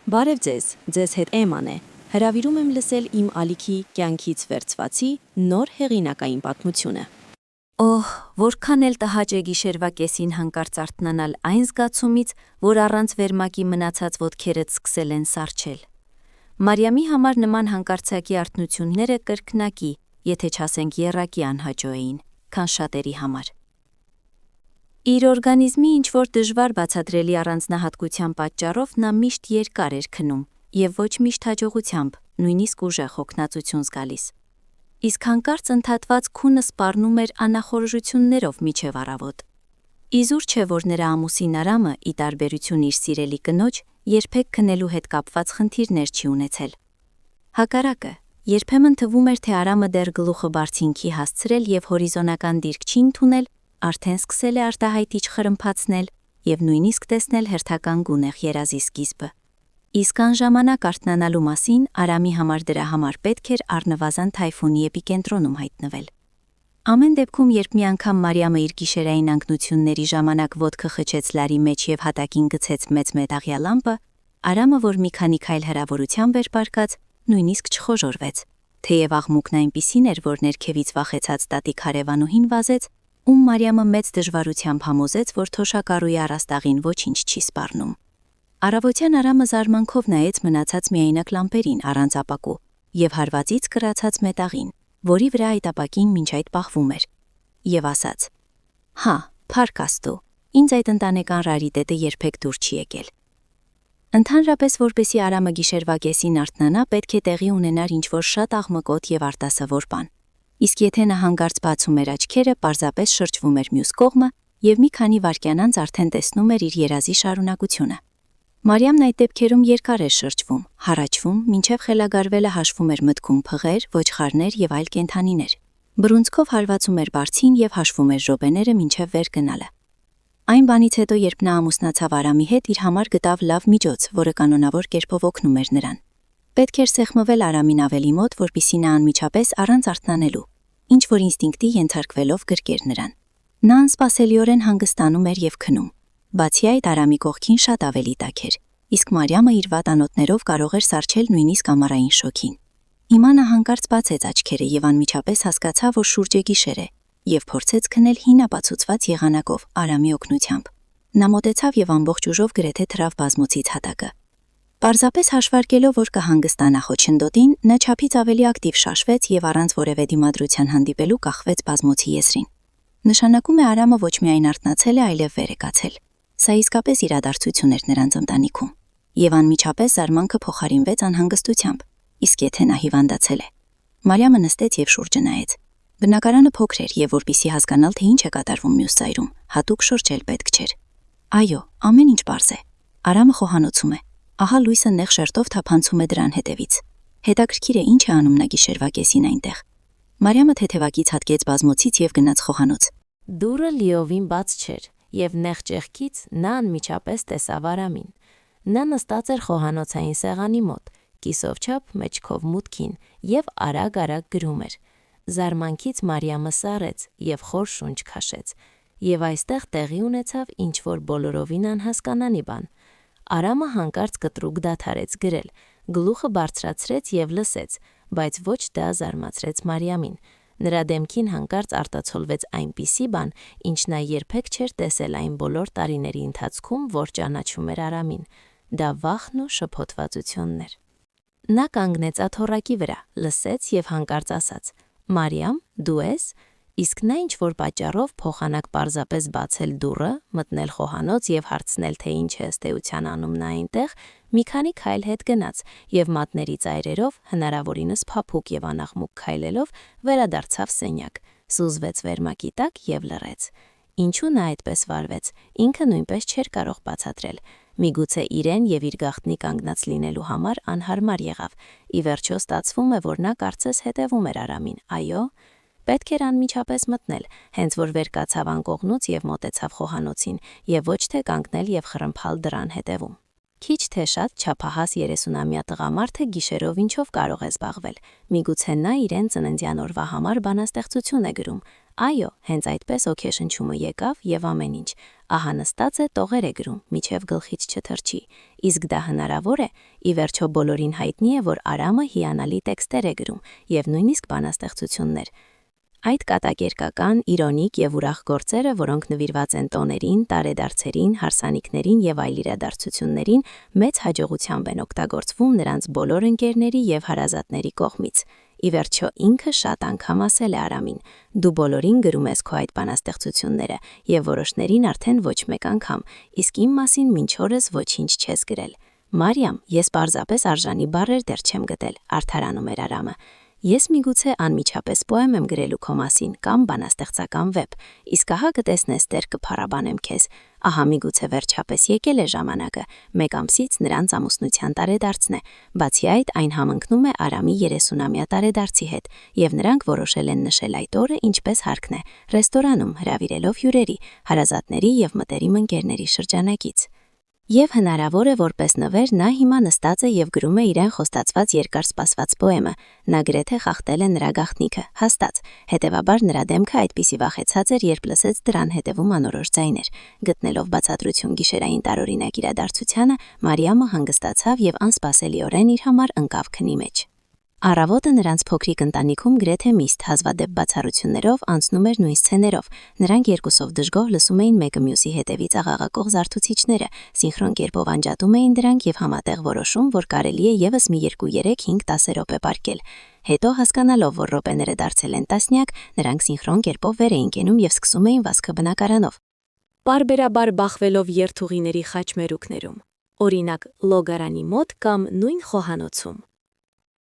Բարև ձեզ հետ Էման է, հրավիրում եմ լսել իմ ալիքի կյանքից վերցվածի նոր հեղինակային պատմությունը։ Օհ, որքան էլ տհաճ է գիշերվա կեսին հանկարծ արթնանալ այն զգացումից, որ առանց վերմակի մնացած ոտքերդ սկսել են սառչել։ Մարիամի համար նման հանկարծակի արթնությունները կրկնակի, եթե չասենք եռակի անհաճո էին, քան շատերի համար։ Իր օրգանիզմի ինչ-որ դժվար բացատրելի առանձնահատկության պատճառով նա միշտ երկար էր քնում և ոչ միշտ հաջողությամբ, նույնիսկ ուժեղ հոգնածություն զգալիս։ Իսկ հանկարծ ընդհատված քունը սպառնում էր անախորժություններով մինչև առավոտ։ Իզուր չէ, որ նրա ամուսին Արամը, ի տարբերություն իր սիրելի կնոջ, երբեք քնելու հետ կապված խնդիրներ չի ունեցել։ Հակառակը, երբեմն թվում էր, թե Արամը դեռ գլուխը բարձինքի հասցրել և հորիզոնական դիրք չի ընդունել, արդեն սկսել է արտահայտիչ խրմփացնել և նույնիսկ տեսնել հերթական գունեղ երազի սկիզբը։ Իսկ անժամանակ արթնանալու մասին Արամի համար դրա համար պետք էր առնվազն թայֆունի էպիկենտրոնում հայտնվել։ Ամեն դեպքում, երբ մի անգամ Մարիամը իր գիշերային անկնությունների ժամանակ ոտքը խճեց լարի մեջ և հատակին գցեց մեծ մետաղյա լամպը, Արամը, որ մի քանի քայլ հեռավորությամբ էր պառկած, նույնիսկ չխոժոռվեց, թեև աղմուկն այնպիսին էր, որ ներքևից վախեցած տատիկ հարևանուհին վազեց, ում Մարիամը մեծ դժվարությամբ համոզեց, որ թոշակառուի առաստաղին ոչինչ չի սպառնում։ Առավոտյան Արամը զարմանքով նայեց մնացած միայնակ լամպերին առանց ապակու և հարվածից կռացած մետաղին, որի վրա այդ ապակին մինչ այդ պահվում էր, և ասաց. «Հա, փառք Աստծո, ինձ այդ ընտանեկան ռարիտետը երբեք դուր չի եկել»։ Ընդհանրապես, որպեսզի Արամը գիշերվա կեսին արթնանա, պետք է տեղի ունենար ինչ-որ շատ աղմկոտ և արտասովոր բան։ Իսկ եթե նա հանկարծ բացում էր աչքերը, պարզապես շրջվում էր մյուս կողմը և մի քանի վայրկյան անց արդեն տեսնում էր իր երազի շարունակությունը։ Մարիամն այդ դեպքերում երկար էր շրջվում, հառաչվում, մինչև խելագարվելը հաշվում էր մտքում փղեր, ոչխարներ և այլ կենդանիներ։ Բռունցքով հարվածում էր բարձին և հաշվում էր րոպեները մինչև վեր գնալը։ Այն բանից հետո, երբ նա ամուսնացավ Արամի հետ, իր համար գտավ լավ միջոց, որը կանոնավոր կերպով օգնում էր նրան։ Պետք էր սեղմվել Արամին ավելի մոտ, որպեսզի նա անմիջապես առանց արթնանելու, ինչ-որ ինստինկտի ենթարկվելով գրկեր նրան։ Նա անսպասելիորեն հանգստանում էր և քնում։ Բացի այդ, Արամի կողքին շատ ավելի տաք էր, իսկ Մարիամը իր վատանոթներով կարող էր սառչել նույնիսկ ամառային շոգին։ Հիմա նա հանկարծ բացեց աչքերը և անմիջապես հասկացավ, որ շուրջը գիշեր է, և փորձեց քնել հին ապացուցված եղանակով Արամի օգնությամբ։ Նա մոտեցավ և ամբողջ ուժով գրեթե թռավ բազմոցից հատակը։ Պարզապես հաշվարկելով, որ կհանգստանա խոչընդոտին, նա չափից ավելի ակտիվ շաշվեց և առանց որևէ դիմադրության հանդիպելու կախվեց բազմոցի եզրին։ Նշանակում է Արամը ոչ միայն արթնացել է, այլև վեր է կացել։ Սա իսկապես իրադարձություն էր նրանց ընտանիքում։ Եվ անմիջապես զարմանքը փոխարինվեց անհանգստությամբ, իսկ եթե նա հիվանդացել է։ Մարիամը նստեց և շուրջը նայեց։ Բնակարանը փոքր էր և որպեսզի հասկանալ, թե ինչ է կատարվում մյուս ծայրում, հատուկ շրջել պետք չէր։ Այո, ամեն ինչ պարզ է։ Արամը խոհանոցում է։ Ահա լույսը նեղ շերտով թափանցում է դրան հետևից։ Հետաքրքիր է, ինչ է անում նա գիշերվա կեսին այնտեղ։ Մարիամը թեթևակից հատկեց բազմոցից և գնաց խոհանոց։ Դուռը լիովին բաց չէր, և նեղ ճեղքից նա անմիջապես տեսավ Արամին։ Նա նստած էր խոհանոցային սեղանի մոտ, կիսով չափ մեջքով մուտքին և արագ-արագ գրում էր։ Զարմանքից Մարիամը սառեց և խոր շունչ քաշեց, և այստեղ տեղի ունեցավ ինչ-որ բոլորովին անհասկանալի բան։ Արամը հանկարծ կտրուկ դադարեց գրել, գլուխը բարձրացրեց և լսեց, բայց ոչ դա զարմացրեց Մարիամին։ Նրա դեմքին հանկարծ արտացոլվեց այնպիսի բան, ինչ նա երբեք չէր տեսել այն բոլոր տարիների ընթացքում, որ ճանաչում էր Արամին։ Դա վախն ու շփոթվածությունն էր։ Նա կանգնեց աթոռակի վրա, լսեց և հանկարծ ասաց. «Մարիամ, դու ես»։ Իսկ նա ինչ-որ պատճառով փոխանակ պարզապես բացել դուռը, մտնել խոհանոց և հարցնել, թե ինչ է ըստ էության անում նա այնտեղ, մի քանի քայլ հետ գնաց և մատների ծայրերով, հնարավորինս փափուկ և անաղմուկ քայլելով, վերադարձավ սենյակ, սուզվեց վերմակի տակ և լռեց։ Ինչու նա այդպես վարվեց, ինքը նույնպես չէր կարող բացատրել։ Միգուցե իրեն և իր գաղտնի կանգնած լինելու համար անհարմար եղավ։ Ի վերջո ստացվում է, որ նա կարծես հետևում էր Արամին, այո։ Պետք էր անմիջապես մտնել, հենց որ վեր կացավ անկողնուց և մոտեցավ խոհանոցին, և ոչ թե կանգնել և խրմփալ դռան հետևում։ Քիչ թե շատ չափահաս 30-ամյա տղամարդը գիշերով ինչով կարող է զբաղվել։ Միգուցե նա իրեն ծննդյան օրվա համար բանաստեղծություն է գրում, այո, հենց այդպես օքեշնչումը եկավ եւ ամեն ինչ, ահա նստած է տողեր է գրում, միջև գլխից չթռչի, իսկ դա հնարավոր է, ի վերջո բոլորին հայտնի է, որ Արամը հիանալի տեքստեր է գրում եւ նույնիսկ բանաստեղծություններ։ Այդ կատակերգական, իրոնիկ եւ ուրախ գործերը, որոնք նվիրված են տոներին, տարեդարձերին, հարսանիքներին եւ այլ իրադարձություններին, մեծ հաջողությամբ են օգտագործվում նրանց բոլոր ընկերների եւ հարազատների կողմից։ Ի վերջո ինքը շատ անգամ ասել է Արամին. «Դու բոլորին գրում ես քո այդ բանաստեղծությունները եւ որոշներին արդեն ոչ մեկ անգամ, իսկ իմ մասին մինչ օրս ոչինչ չես գրել»։ «Մարիամ, ես պարզապես արժանի բառեր դեռ չեմ գտել», արդարանում էր Արամը։ «Ես միգուցե անմիջապես պոեմ եմ գրելու քո մասին կամ բանաստեղծական վեպ, իսկ ահա կտեսնես դեռ կփառաբանեմ քեզ։ Ահա միգուցե վերջապես եկել է ժամանակը, մեկ ամսից նրանց ամուսնության տարեդարձն է։ Բացի այդ, այն համընկնում է Արամի 30-ամյա տարեդարձի հետ, եւ նրանք որոշել են նշել այդ օրը ինչպես հարկն է, ռեստորանում հրավիրելով հյուրերի, հարազատների եւ մտերիմ ընկերների շրջանակից։ Եվ հնարավոր է, որպես նվեր նա հիմա նստած է եւ գրում է իրեն խոստացված երկար սպասված պոեմը, նա գրեթե խախտել է նրա գաղտնիքը, հաստատ, հետեւաբար նրա դեմքը այդպիսի վախեցած էր, երբ լսեց դրան հետևում անորոշ ձայներ։ Գտնելով բացատրություն գիշերային տարօրինակ իրադարձությանը, Մարիամը հանգստացավ եւ անսպասելիորեն իր համար ընկավ քնի մեջ։ Առավոտը նրանց փոքրիկ ընտանիքում գրեթե միշտ հազվադեպ բացառություններով անցնում էր նույն սցեներով։ Նրանք երկուսով դժգոհ լսում էին մեկը մյուսի հետևից աղաղակող զարթուցիչները, սինխրոն կերպով անջատում էին դրանք եւ համատեղ որոշում, որ կարելի է եւս մի 2-3-5-10 րոպե պարկել։ Հետո հասկանալով, որ րոպեները դարձել են տասնյակ, նրանք սինխրոն կերպով վեր էին կենում եւ սկսում էին վազքը բնակարանով, պարբերաբար բախվելով երթուղիների խաչմերուկներում, օրինակ լոգարանի մոտ կամ նույն խոհանոցում։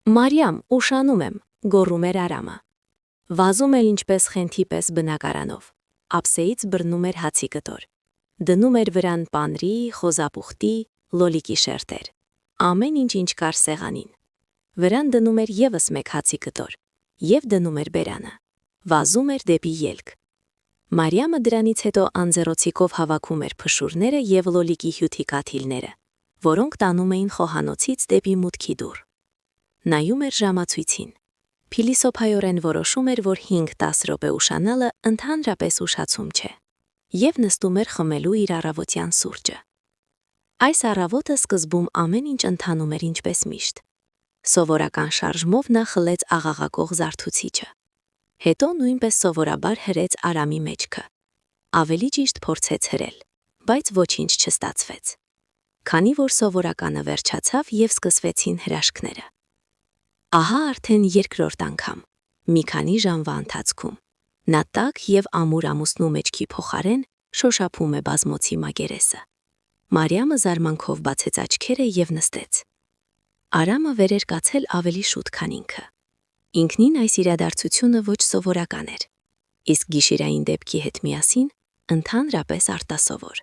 «Մարիամ, ուշանում եմ», գոռում էր Արամը։ Վազում էր ինչպես խենթի պես բնակարանով, ափսեից բռնում էր հացի կտոր, դնում էր վրան պանրի, խոզապուխտի, լոլիկի շերտեր, ամեն ինչ կար սեղանին։ Վրան դնում էր եւս մեկ հացի կտոր եւ դնում էր բերանը, վազում էր դեպի ելք։ Մարիամը դրանից հետո անձեռոցիկով հավաքում էր փշուրները եւ լոլիկի հյութի կաթիլները, որոնք տանում էին խոհանոցից դեպի մուտքի դուռ։ Նայում էր ժամացույցին։ Փիլիսոփայորեն որոշում էր, որ 5-10 րոպե ուշանալը ընդհանրապես ուշացում չէ, եւ նստում էր խմելու իր առավոտյան սուրճը։ Այս առավոտը սկզբում ամեն ինչ ընթանում էր ինչպես միշտ։ Սովորական շարժմով նա խլեց աղաղակող զարթուցիչը։ Հետո նույնպես սովորաբար հրեց Արամի մեջքը։ Ավելի ճիշտ փորձեց հրել, բայց ոչինչ չստացվեց։ Քանի որ սովորականը վերջացավ եւ սկսվեցին հրաշքները։ Ահա արդեն երկրորդ անգամ, մի քանի ժամվա ընթացքում, նա տաք եւ ամուր ամուսնու մեջքի փոխարեն շոշափում է բազմոցի մակերեսը։ Մարիամը զարմանքով բացեց աչքերը եւ նստեց։ Արամը վեր էր կացել ավելի շուտ, քան ինքը։ Ինքնին այս իրադարձությունը ոչ սովորական էր, իսկ գիշերային դեպքի հետ միասին ընդհանրապես արտասովոր։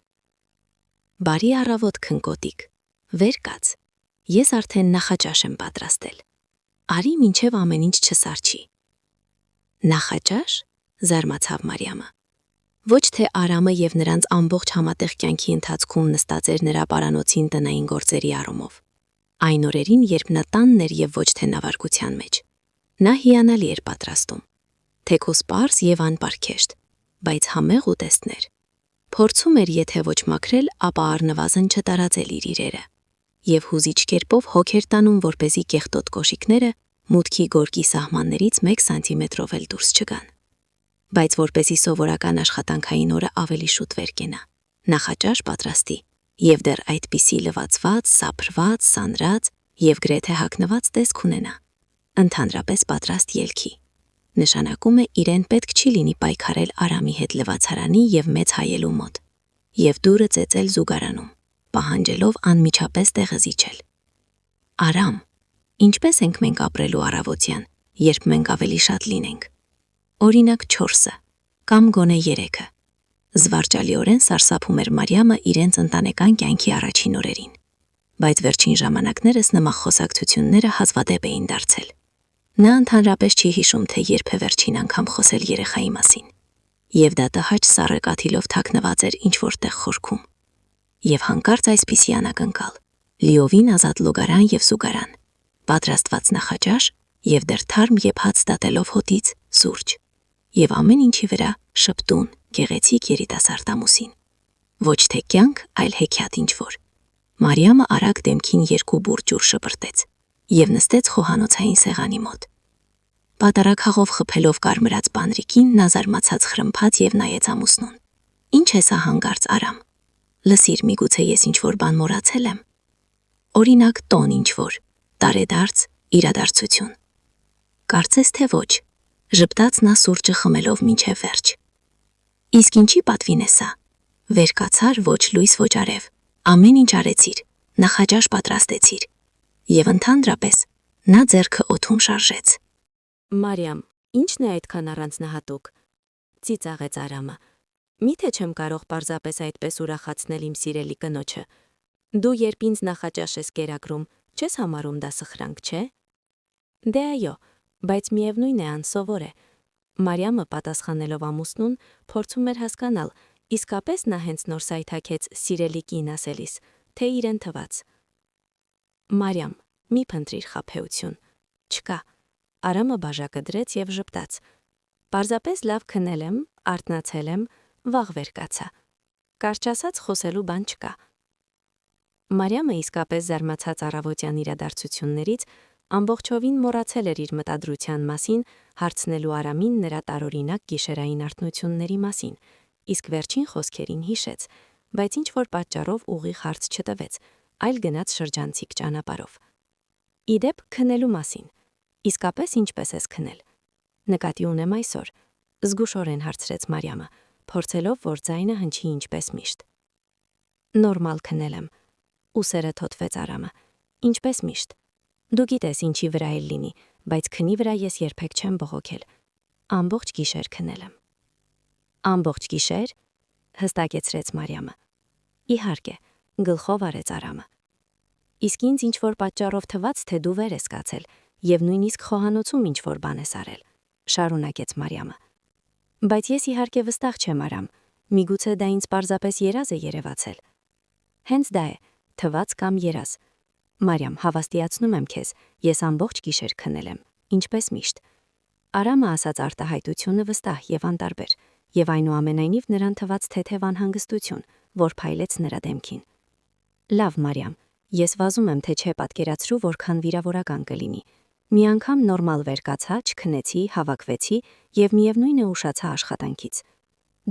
Բարի առավոտ, քնկոտիկ, վեր կաց, ես արդեն նախաճաշ եմ պատրաստել։ Արի մինչև ամեն ինչ չսարչի։ Նախաճաշ, զարմացավ Մարիամը։ Ոչ թե Արամը եւ նրանց ամբողջ համատեղ կյանքի ընթացքում նստած էր նրա պարանոցին տնային գործերի առումով։ Այն օրերին, երբ նա տանն էր եւ ոչ թե նավարկության մեջ։ Նա հիանալի էր պատրաստում, թեկուզ պարզ եւ անպարկեշտ, բայց համեղ ուտեստներ։ Փորձում էր, եթե ոչ մաքրել, ապա առնվազն չտարածել իր իրերը։ Եվ հուզիչ կերպով հոգ էր տանում, որպեսզի կեղտոտ կոշիկները մուտքի գորգի սահմաններից 1 սանտիմետրով էլ դուրս չգան։ Բայց որպեսզի սովորական աշխատանքային օրը ավելի շուտ վեր կենա, նախաճաշ պատրաստի, եւ դեռ այդպիսի լվացված, սափրված, սանրած եւ գրեթե հագնված տեսք ունենա, ընդհանրապես պատրաստ ելքի։ Նշանակում է իրեն պետք չի լինի պայքարել Արամի հետ լվացարանի եւ մեծ հայելու մոտ, եւ դուրը ծեծել զուգարանում, պահանջելով անմիջապես տեղը զիջել։ Արամ, ինչպես ենք մենք ապրելու առավոտյան, երբ մենք ավելի շատ լինենք։ Օրինակ 4-ը, կամ գոնե 3-ը։ Զվարճալիորեն սարսափում էր Մարիամը իրենց ընտանեկան կյանքի առաջին օրերին, բայց վերջին ժամանակներս նման խոսակցությունները հազվադեպ էին դարձել։ Նա ընդհանրապես չի հիշում, թե երբ է վերջին անգամ խոսել երեխայի մասին, եւ դա տհաճ սառը կաթիլով թաքնված էր ինչ-որտեղ խորքում։ Եվ հանկարծ այսպիսի անակնկալ, լիովին ազատ լոգարան եւ զուգարան, պատրաստված նախաճաշ եւ դեռ թարմ եփած դատելով հոտից սուրճ։ եւ ամեն ինչի վրա շփտուն, գեղեցիկ երիտասարդ ամուսին։ Ոչ թե կյանք, այլ հեքիաթ ինչ-որ։ Մարիամը արագ դեմքին 2 բուռ ջուր շպրտեց եւ նստեց խոհանոցային սեղանի մոտ։ Պատարագ խփելով կարմրած բանրիկին նա զարմացած խրմփաց եւ նայեց ամուսնուն։ Ինչ է սա հանգարց Արամ։ Լսիր, միգուցե ես ինչ-որ բան մոռացել եմ։ Օրինակ տոն ինչ-որ, տարեդարձ, իրադարձություն։ Կարծես թե ոչ, ժպտաց նա սուրճը խմելով մինչև վերջ։ Իսկ ինչի պատվին է սա։ Վեր կացար, ոչ լույս, ոչ արև, ամեն ինչ արեցիր, նախաճաշ պատրաստեցիր։ Եվ ընդհանրապես նա ձեռքը օդում շարժեց։ Մարիամ, ի՞նչն է այդքան առանձնահատուկ։ Ծիծաղեց Արամը։ Միթե չեմ կարող պարզապես այդպես ուրախացնել իմ սիրելի կնոջը։ Դու երբ ինձ նախաճաշ ես կերակրում, չես համարում դա սխրանք, չէ։ Դե այո, բայց միևնույն է անսովոր է։ Մարիամը պատասխանելով ամուսնուն, փորձում էր հասկանալ, իսկապես նա հենց նոր սայթաքեց սիրելի կին ասելիս, թե իրեն թված։ Մարիամ, մի փնտրիր խաբեություն։ Չկա։ Արամը բաժակը դրեց եւ ժպտաց։ Պարզապես լավ քնել եմ, արթնացել եմ, վաղ վեր կացա։ Կարճ ասած խոսելու բան չկա։ Մարիամը իսկապես զարմացած առավոտյան իրադարձություններից ամբողջովին մոռացել էր իր մտադրության մասին, հարցնելու Արամին նրա տարօրինակ գիշերային արթնությունների մասին, իսկ վերջին խոսքերին հիշեց, բայց ինչ-որ պատճառով ուղիղ հարց չտվեց, այլ գնաց շրջանցիկ ճանապարհով։ Իդեպ քնելու մասին։ Իսկապես ինչպես ես քնել։ Նկատի ունեմ այսօր, զգուշորեն հարցրեց Մարիամը, փորձելով, որ ձայնը հնչի ինչպես միշտ։ Նորմալ քնել եմ։ Ուսերը թոթվեց Արամը։ Ինչպես միշտ։ Դու գիտես ինչի վրա էլ լինի, բայց քնի վրա ես երբեք չեմ բողոքել։ Ամբողջ գիշեր քնել եմ։ Ամբողջ գիշեր, հստակեցրեց Մարիամը։ Իհարկե, գլխով արեց Արամը։ Իսկ ինձ ինչ-որ պատճառով թված, թե դու վեր ես կացել, եւ նույնիսկ խոհանոցում ինչ-որ բան ես արել, շարունակեց Մարիամը։ Բայց ես իհարկե վստահ չեմ Արամ, միգուցե դա ինձ պարզապես երազ է երևացել։ Հենց դա է, թված կամ երազ։ Մարիամ, հավաստիացնում եմ քեզ, ես ամբողջ գիշեր քնել եմ, ինչպես միշտ։ Արամը ասաց արտահայտությունը վստահ եւ անտարբեր, եւ այնուամենայնիվ նրան թված թեթև անհանգստություն, որ փայլեց նրա դեմքին։ Լավ, Մարիամ, ես վազում եմ, թե չէ պատկերացրու, որքան վիրավորական կլինի։ Մի անգամ նորմալ վեր կացա, չքնեցի, հավաքվեցի եւ միևնույն է ուշացա աշխատանքից։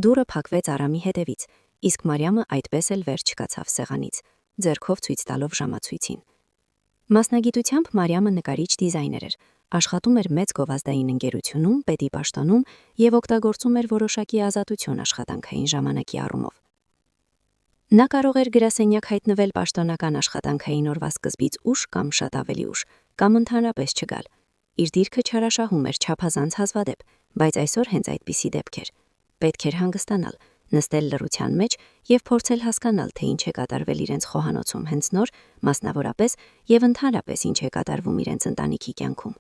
Դուռը փակվեց Արամի հետևից, իսկ Մարիամը այդպես էլ վեր չկացավ սեղանից, ձեռքով ցույց տալով ժամացույցին։ Մասնագիտությամբ Մարիամը նկարիչ դիզայներ էր, աշխատում էր մեծ գովազդային ընկերությունում, պետի պաշտոնում եւ օգտագործում էր որոշակի ազատություն աշխատանքային ժամանակի առումով։ Նա կարող էր գրասենյակ հայտնվել պաշտոնական աշխատանքային օրվա սկզբից ուշ կամ շատ ավելի ուշ, կամ ընդհանրապես չգալ։ Իր դիրքը չարաշահում էր չափազանց հազվադեպ, բայց այսօր հենց այդպիսի դեպք էր։ Պետք էր հանգստանալ, նստել լռության մեջ եւ փորձել հասկանալ, թե ինչ է կատարվել իրենց խոհանոցում հենց նոր, մասնավորապես եւ ընդհանրապես ինչ է կատարվում իրենց ընտանիքի կյանքում։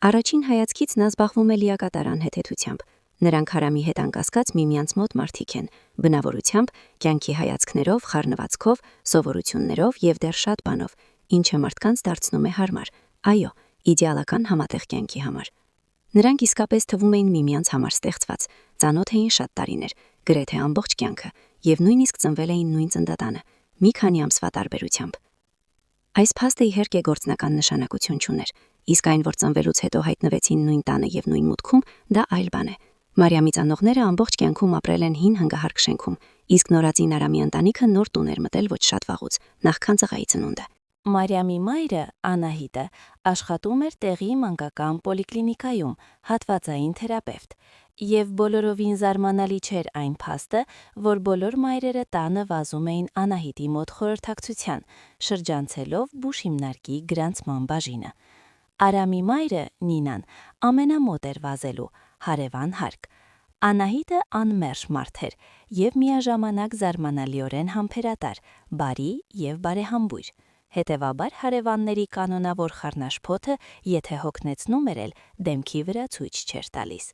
Առաջին հայացքից նա զբաղվում է լիակատար անհեթեթությամբ։ Նրանք Արամի հետ անկասկած միմյանց մոտ մարդիկ են, բնավորությամբ, կյանքի հայացքներով, խառնվածքով, սովորություններով եւ դեռ շատ բանով, ինչը մարդկանց դարձնում է հարմար, այո, իդեալական համատեղ կյանքի համար։ Նրանք իսկապես թվում էին միմյանց համար ստեղծված, ծանոթ էին շատ տարիներ, գրեթե ամբողջ կյանքը, եւ նույնիսկ ծնվել էին նույն ծննդատանը, մի քանի ամսվա տարբերությամբ։ Այս փաստը իհարկե գործնական նշանակություն չուներ, իսկ այն, որ ծնվելուց հետո հայտնվեցին նույն տանը եւ նույն մուտքում, դա այլ բան է։ Մարիամի ծանողները ամբողջ կյանքում ապրել են հին հնգահարկ շենքում, իսկ նորածին Արամի ընտանիքը նոր տուն էր մտել ոչ շատ վաղուց, նախքան ծղայի ծնունդը։ Մարիամի մայրը, Անահիտը, աշխատում էր տեղի մանկական պոլիկլինիկայում, հատվածային թերապևտ, եւ բոլորովին զարմանալի չէր այն փաստը, որ բոլոր մայրերը տանը վազում էին Անահիտի մոտ խորհրդակցության, շրջանցելով բուժ հիմնարկի գրանցման բաժինը։ Արամի մայրը, Նինան, ամենամոտ էր վազելու, հարևան հարկ։ Անահիտը անմերժ մարդ էր եւ միաժամանակ զարմանալիորեն համբերատար, բարի եւ բարեհամբույր։ Հետևաբար հարևանների կանոնավոր խառնաշփոթը, եթե հոգնեցնում էր, դեմքի վրա ցույց չէր տալիս։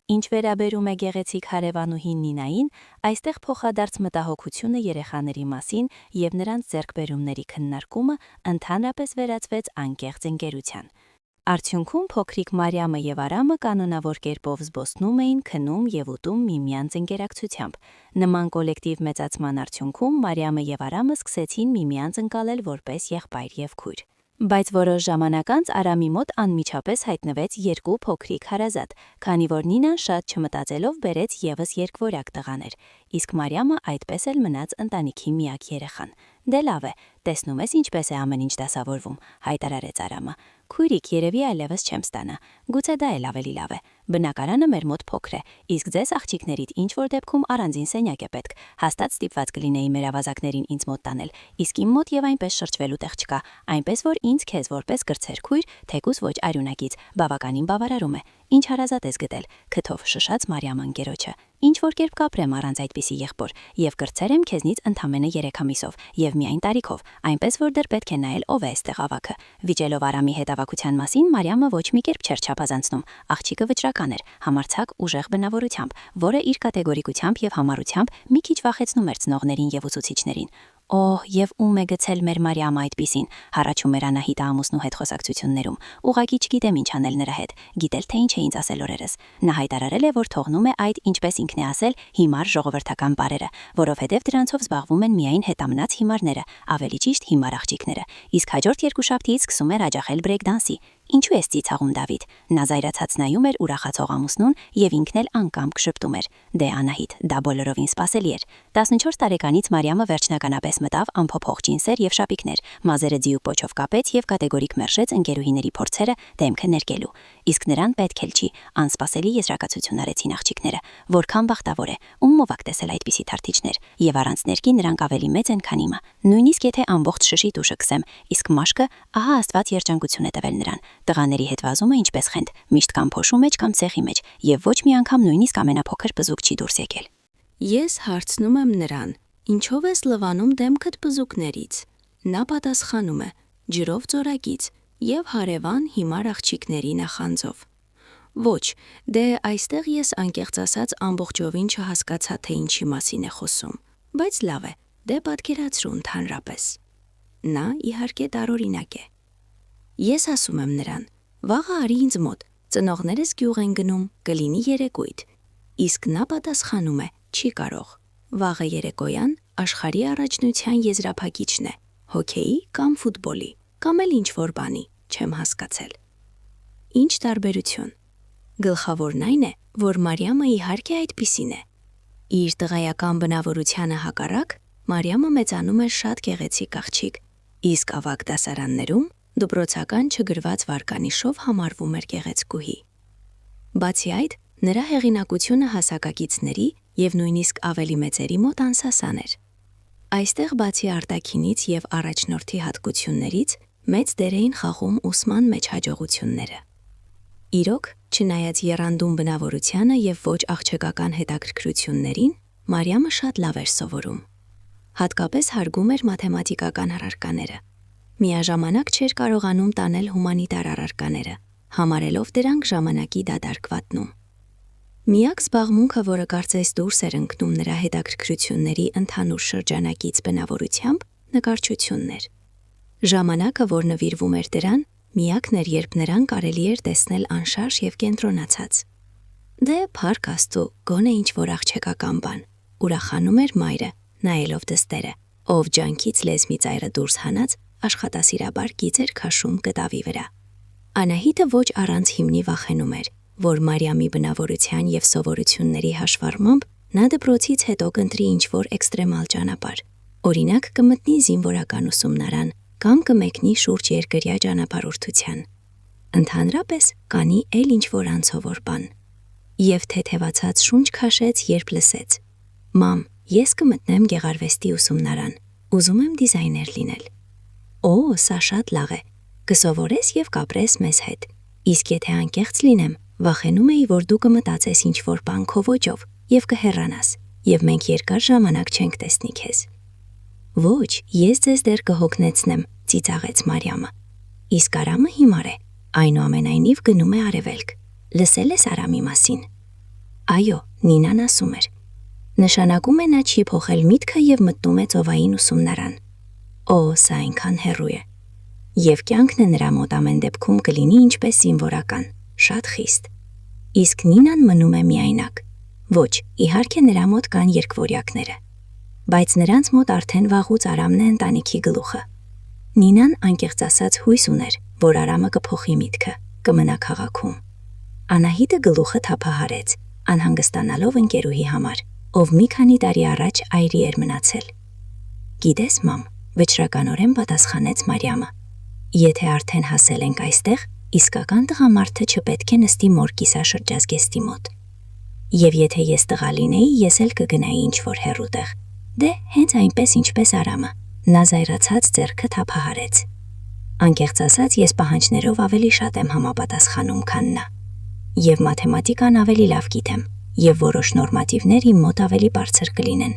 Ինչ վերաբերում է գեղեցիկ հարևանուհին Նինային, այստեղ փոխադարձ մտահոգությունը երեխաների մասին եւ նրանց ձեռքբերումների քննարկումը ընդհանրապես վերածվեց անկեղծ ընկերության։ Արդյունքում փոքրիկ Մարիամը եւ Արամը կանոնավոր կերպով զբոսնում էին, քնում եւ ուտում միմյանց ընկերակցությամբ։ Նման կոլեկտիվ մեծացման արդյունքում Մարիամը եւ Արամը սկսեցին միմյանց ընկալել որպես եղբայր եւ քույր։ Բայց որոշ ժամանակ անց Արամի մոտ անմիջապես հայտնվեց երկու փոքրիկ հարազատ, քանի որ Նինան շատ չմտածելով բերեց եւս երկվորյակ տղաներ, իսկ Մարիամը այդպես էլ մնաց ընտանիքի միակ երեխան։ Դե լավ է, տեսնում ես ինչպես է ամեն ինչ դասավորվում, հայտարարեց Արամը։ Քույրիկ, երևի այլևս չեմ ստանա։ Գուցե դա էլ ավելի լավ է։ Բնակարանը մեր մոտ փոքր է, իսկ ձեզ աղջիկներիդ ինչ որ դեպքում առանձին սենյակ է պետք։ Հաստատ ստիպված կլինեի մեր ավազակներին ինձ մոտ տանել, իսկ իմ մոտ եւ այնպես շրջվելու տեղ չկա, այնպես որ ինձ քեզ որպես գրծեր քույր, թեկուզ ոչ արյունակից, բավականին բավարարում է։ Ինչ հարազատ ես գտել, քթով շշաց Մարիամը ընկերոջը։ Ինչ որ կերպ կապրեմ առանց այդպիսի եղբոր, եւ կրծեր եմ քեզնից ընդամենը 3 ամիսով, եւ միայն տարիքով, այնպես որ դեռ պետք է նայել ով է այստեղ ավակը։ Վիճելով Արամի հետավակության մասին Մարիամը ոչ մի կերպ չէր չափազանցնում։ Աղջիկը վճռական էր, համարձակ, ուժեղ բնավորությամբ, որը իր կատեգորիկությամբ եւ համառությամբ մի քիչ վախեցնում էր ծնողներին եւ ուսուցիչներին։ Օհ, եւ ում է գցել մեր Մարիամը այդպիսին, հառաչում էր Անահիտը ամուսնու հետ խոսակցություններում։ Ուղղակի չգիտեմ ինչ անել նրա հետ, գիտել թե ինչ է ինձ ասել օրերս։ Նա հայտարարել է, որ թողնում է այդ, ինչպես ինքն է ասել, հիմար ժողովրդական բարերը, որովհետեւ դրանցով զբաղվում են միայն հետամնաց հիմարները, ավելի ճիշտ հիմար աղջիկները։ Իսկ հաջորդ երկուշաբթիից սկսում էր աջակել բրեյք-դանսի։ Ինչու է ծիծաղում Դավիթ։ Նա զայրացած նայում էր ուրախացող ամուսնուն եւ ինքն էլ անկամք շփտում էր։ Դե Անահիտ, դա բոլորովին սպասելի էր։ 14 տարեկանից Մարիամը վերջնականապես մտավ անփոփոխ ջինսեր եւ շապիկներ, մազերը ձիու պոչով կապեց եւ կատեգորիկ մերժեց ընկերուհիների փորձերը դեմքը ներկելու։ Իսկ նրան պետք էլ չի, անսպասելի եզրակացություն արեցին աղջիկները, որքան բախտավոր է, ում մովակ տեսել այդպիսի թարթիչներ, եւ առանց ներքի նրանք ավելի մեծ են, քան իմը։ Նույնիսկ եթե ամբողջ շշի տուշը կսեմ, իսկ մաշկը, ահա Աստված երջանկություն է տվել նրան։ Տղաների հետ վազում է ինչպես խենթ, միշտ կամ փոշու մեջ կամ ցեխի մեջ, եւ ոչ մի անգամ նույնիսկ ամենափոքր բզուկ չի դուրս եկել։ Ես հարցնում եմ նրան. «Ինչով ես լվանում դեմքդ բզուկներից»։ Նա պատասխանում է. «Ջրով ծորակից» եւ հարևան հիմար աղջիկների նախանձով։ Ոչ, դե այստեղ ես անկեղծ ասած ամբողջովին չհասկացա, թե ինչի մասին է խոսում, բայց լավ է, դե պատկերացրու ընդհանրապես։ Նա իհարկե տարօրինակ է։ Ես ասում եմ նրան. «Վաղը արի ինձ մոտ, ծնողներս գյուղ են գնում, կլինի երեկույթ»։ Իսկ նա պատասխանում է. «Չի կարող»։ Վաղը երեկոյան աշխարհի առաջնության եզրափակիչն է, հոքեյի կամ ֆուտբոլի, կամ էլ ինչ-որ բանի, չեմ հասկացել։ Ինչ տարբերություն։ Գլխավորն այն է, որ Մարիամը իհարկե այդպիսին է։ Իր տղայական բնավորությանը հակառակ, Մարիամը մեծանում էր շատ գեղեցիկ աղջիկ, իսկ ավագ դասարաններում դպրոցական չգրված վարկանիշով համարվում էր գեղեցկուհի։ Բացի այդ, նրա հեղինակությունը հասակակիցների եւ նույնիսկ ավելի մեծերի մոտ անսասան էր։ Այստեղ բացի արտաքինից եւ առաջնորդի հատկություններից մեծ դեր էին խաղում ուսման մեջ հաջողությունները։ Իրոք, չնայած եռանդուն բնավորությանը եւ ոչ աղջկական հետաքրքրություններին, Մարիամը շատ լավ էր սովորում։ Հատկապես հարգում էր մաթեմատիկական առարկաները։ Միաժամանակ չէր կարողանում տանել հումանիտար առարկաները, համարելով դրանք ժամանակի դադարք վատնում։ Միակ զբաղմունքը, որը կարծես դուրս էր ընկնում նրա հետաքրքրությունների ընդհանուր շրջանակից բնավորությամբ, նկարչությունն էր։ Ժամանակը, որ նվիրվում էր դրան, միակն էր, երբ նրան կարելի էր տեսնել անշարժ եւ կենտրոնացած։ Դե փառք Աստծո, գոնե ինչ-որ աղջկական բան, ուրախանում էր մայրը, նայելով դստերը, ով ջանքից լեզմի ծայրը դուրս հանած աշխատասիրաբար գիծ էր քաշում կտավի վրա։ Անահիտը ոչ առանց հիմնի վախենում էր, որ Մարիամի բնավորության եւ սովորությունների հաշվառմամբ նա դպրոցից հետո կընտրի ինչ-որ էքստրեմալ ճանապարհ։ Օրինակ կմտնի զինվորական ուսումնարան կամ կմեկնի շուրջ երկրյա ճանապարհորդության։ Ընդհանրապես կանի էլ ինչ-որ անսովոր բան։ Եվ թեթևացած շունչ քաշեց, երբ լսեց. «Մամ, ես կմտնեմ գեղարվեստի ուսումնարան, ուզում եմ դիզայներ լինել»։ Օ, սա շատ լավ է, կսովորես եւ կապրես մեզ հետ։ Իսկ եթե անկեղծ լինեմ, վախենում էի, որ դու կմտածես ինչ-որ բան քո ոճով եւ կհեռանաս, եւ մենք երկար ժամանակ չենք տեսնի քեզ։ Ոչ, ես ձեզ դեռ կհոգնեցնեմ, ծիծաղեց Մարիամը։ Իսկ Արամը հիմար է, այնուամենայնիվ գնում է արևելք։ Լսել ես Արամի մասին։ Այո, Նինան ասում էր։ Նշանակում է նա չի փոխել միտքը եւ մտնում է ծովային ուսումնարան։ Օ, սա այնքան հեռու է։ Եվ կյանքն է նրա մոտ ամեն դեպքում կլինի ինչպես զինվորական, շատ խիստ։ Իսկ Նինան մնում է միայնակ։ Ոչ, իհարկե նրա մոտ կան երկվորյակները, բայց նրանց մոտ արդեն վաղուց Արամն է ընտանիքի գլուխը։ Նինան անկեղծ ասած հույս ուներ, որ Արամը կփոխի միտքը, կմնա քաղաքում։ Անահիտը գլուխը թափահարեց, անհանգստանալով ընկերուհի համար, ով մի քանի տարի առաջ այրի էր մնացել։ Գիտես, մամ, վճռականորեն պատասխանեց Մարիամը։ Եթե արդեն հասել ենք այստեղ, իսկական տղամարդը չպետք է նստի մոր կիսաշրջազգեստի մոտ։ Եվ եթե ես տղա լինեի, ես էլ կգնայի ինչ-որ հեռու տեղ։ Դե, հենց այնպես ինչպես Արամը, նա զայրացած ձեռքը թափահարեց։ Անկեղծ ասած, ես պահանջներով ավելի շատ եմ համապատասխանում, քան նա։ Եվ մաթեմատիկան ավելի լավ գիտեմ, եւ որոշ նորմատիվներ իմ մոտ ավելի բարձր կլինեն։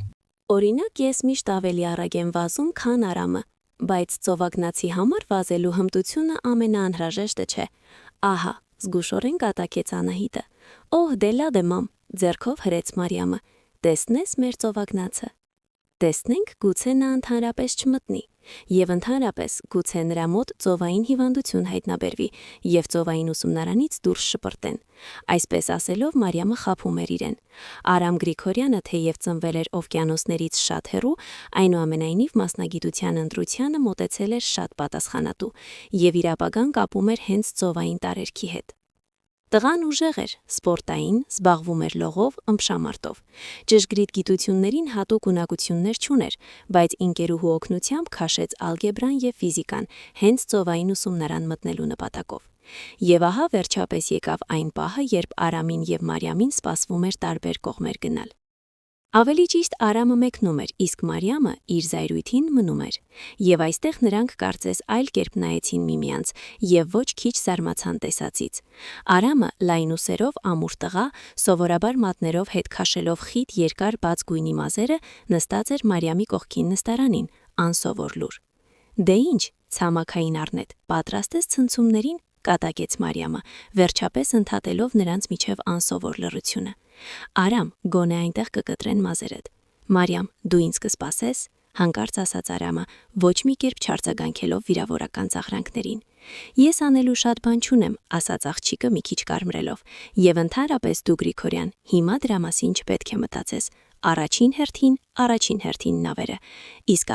Օրինակ, ես միշտ ավելի արագ եմ վազում, քան Արամը, բայց ծովագնացի համար վազելու հմտությունը ամենաանհրաժեշտը չէ։ Ահա, զգուշորեն կատակեց Անահիտը։ Օհ, դե լավ է, մամ, ձեռքով հրեց Մարիամը։ Տեսնես մեր ծովագնացը։ Տեսնենք, գուցե նա ընդհանրապես չմտնի, եւ ընդհանրապես գուցե նրա մոտ ծովային հիվանդություն հայտնաբերվի եւ ծովային ուսումնարանից դուրս շպրտեն։ Այսպես ասելով Մարիամը խաբում էր իրեն։ Արամ Գրիգորյանը թեև ծնվել էր օվկիանոսներից շատ հեռու, այնուամենայնիվ մասնագիտության ընտրությանը մոտեցել էր շատ պատասխանատու եւ իր ապագան կապում էր հենց ծովային տարերքի հետ։ Տղան ուժեղ էր, սպորտային, զբաղվում էր լողով, ըմբշամարտով։ Ճշգրիտ գիտություններին հատուկ ունակություններ չուներ, բայց ընկերուհու օգնությամբ քաշեց ալգեբրան եւ ֆիզիկան, հենց ծովային ուսումնարան մտնելու նպատակով։ Եվ ահա վերջապես եկավ այն պահը, երբ Արամին եւ Մարիամին սպասվում էր տարբեր կողմեր գնալ։ Ավելի ճիշտ Արամը մեկնում էր, իսկ Մարիամը իր զայրույթին մնում էր։ Եվ այստեղ նրանք կարծես այլ կերպ նայեցին միմյանց եւ ոչ քիչ զարմացան տեսածից։ Արամը լայն ուսերով ամուր տղա, սովորաբար մատներով հետ քաշելով խիտ երկար բաց գույնի մազերը, նստած էր Մարիամի կողքին նստարանին, անսովոր լուր։ Դե ինչ, ցամաքային առնետ, պատրաստ ես ցնցումներին, կատակեց Մարիամը, վերջապես ընդհատելով նրանց միջև անսովոր լռությունը։ Արամ, գոնե այնտեղ կկտրեն մազերդ։ Մարիամ, դու ինձ կսպասես, հանկարծ ասաց Արամը, ոչ մի կերպ չարձագանքելով վիրավորական ծաղրանքներին։ Ես անելու շատ բան չունեմ, ասաց աղջիկը մի քիչ կարմրելով, եւ ընդհանրապես դու Գրիգորյան, հիմա դրա մասին չպետք է մտածես։ Առաջին հերթին նավերը, իսկ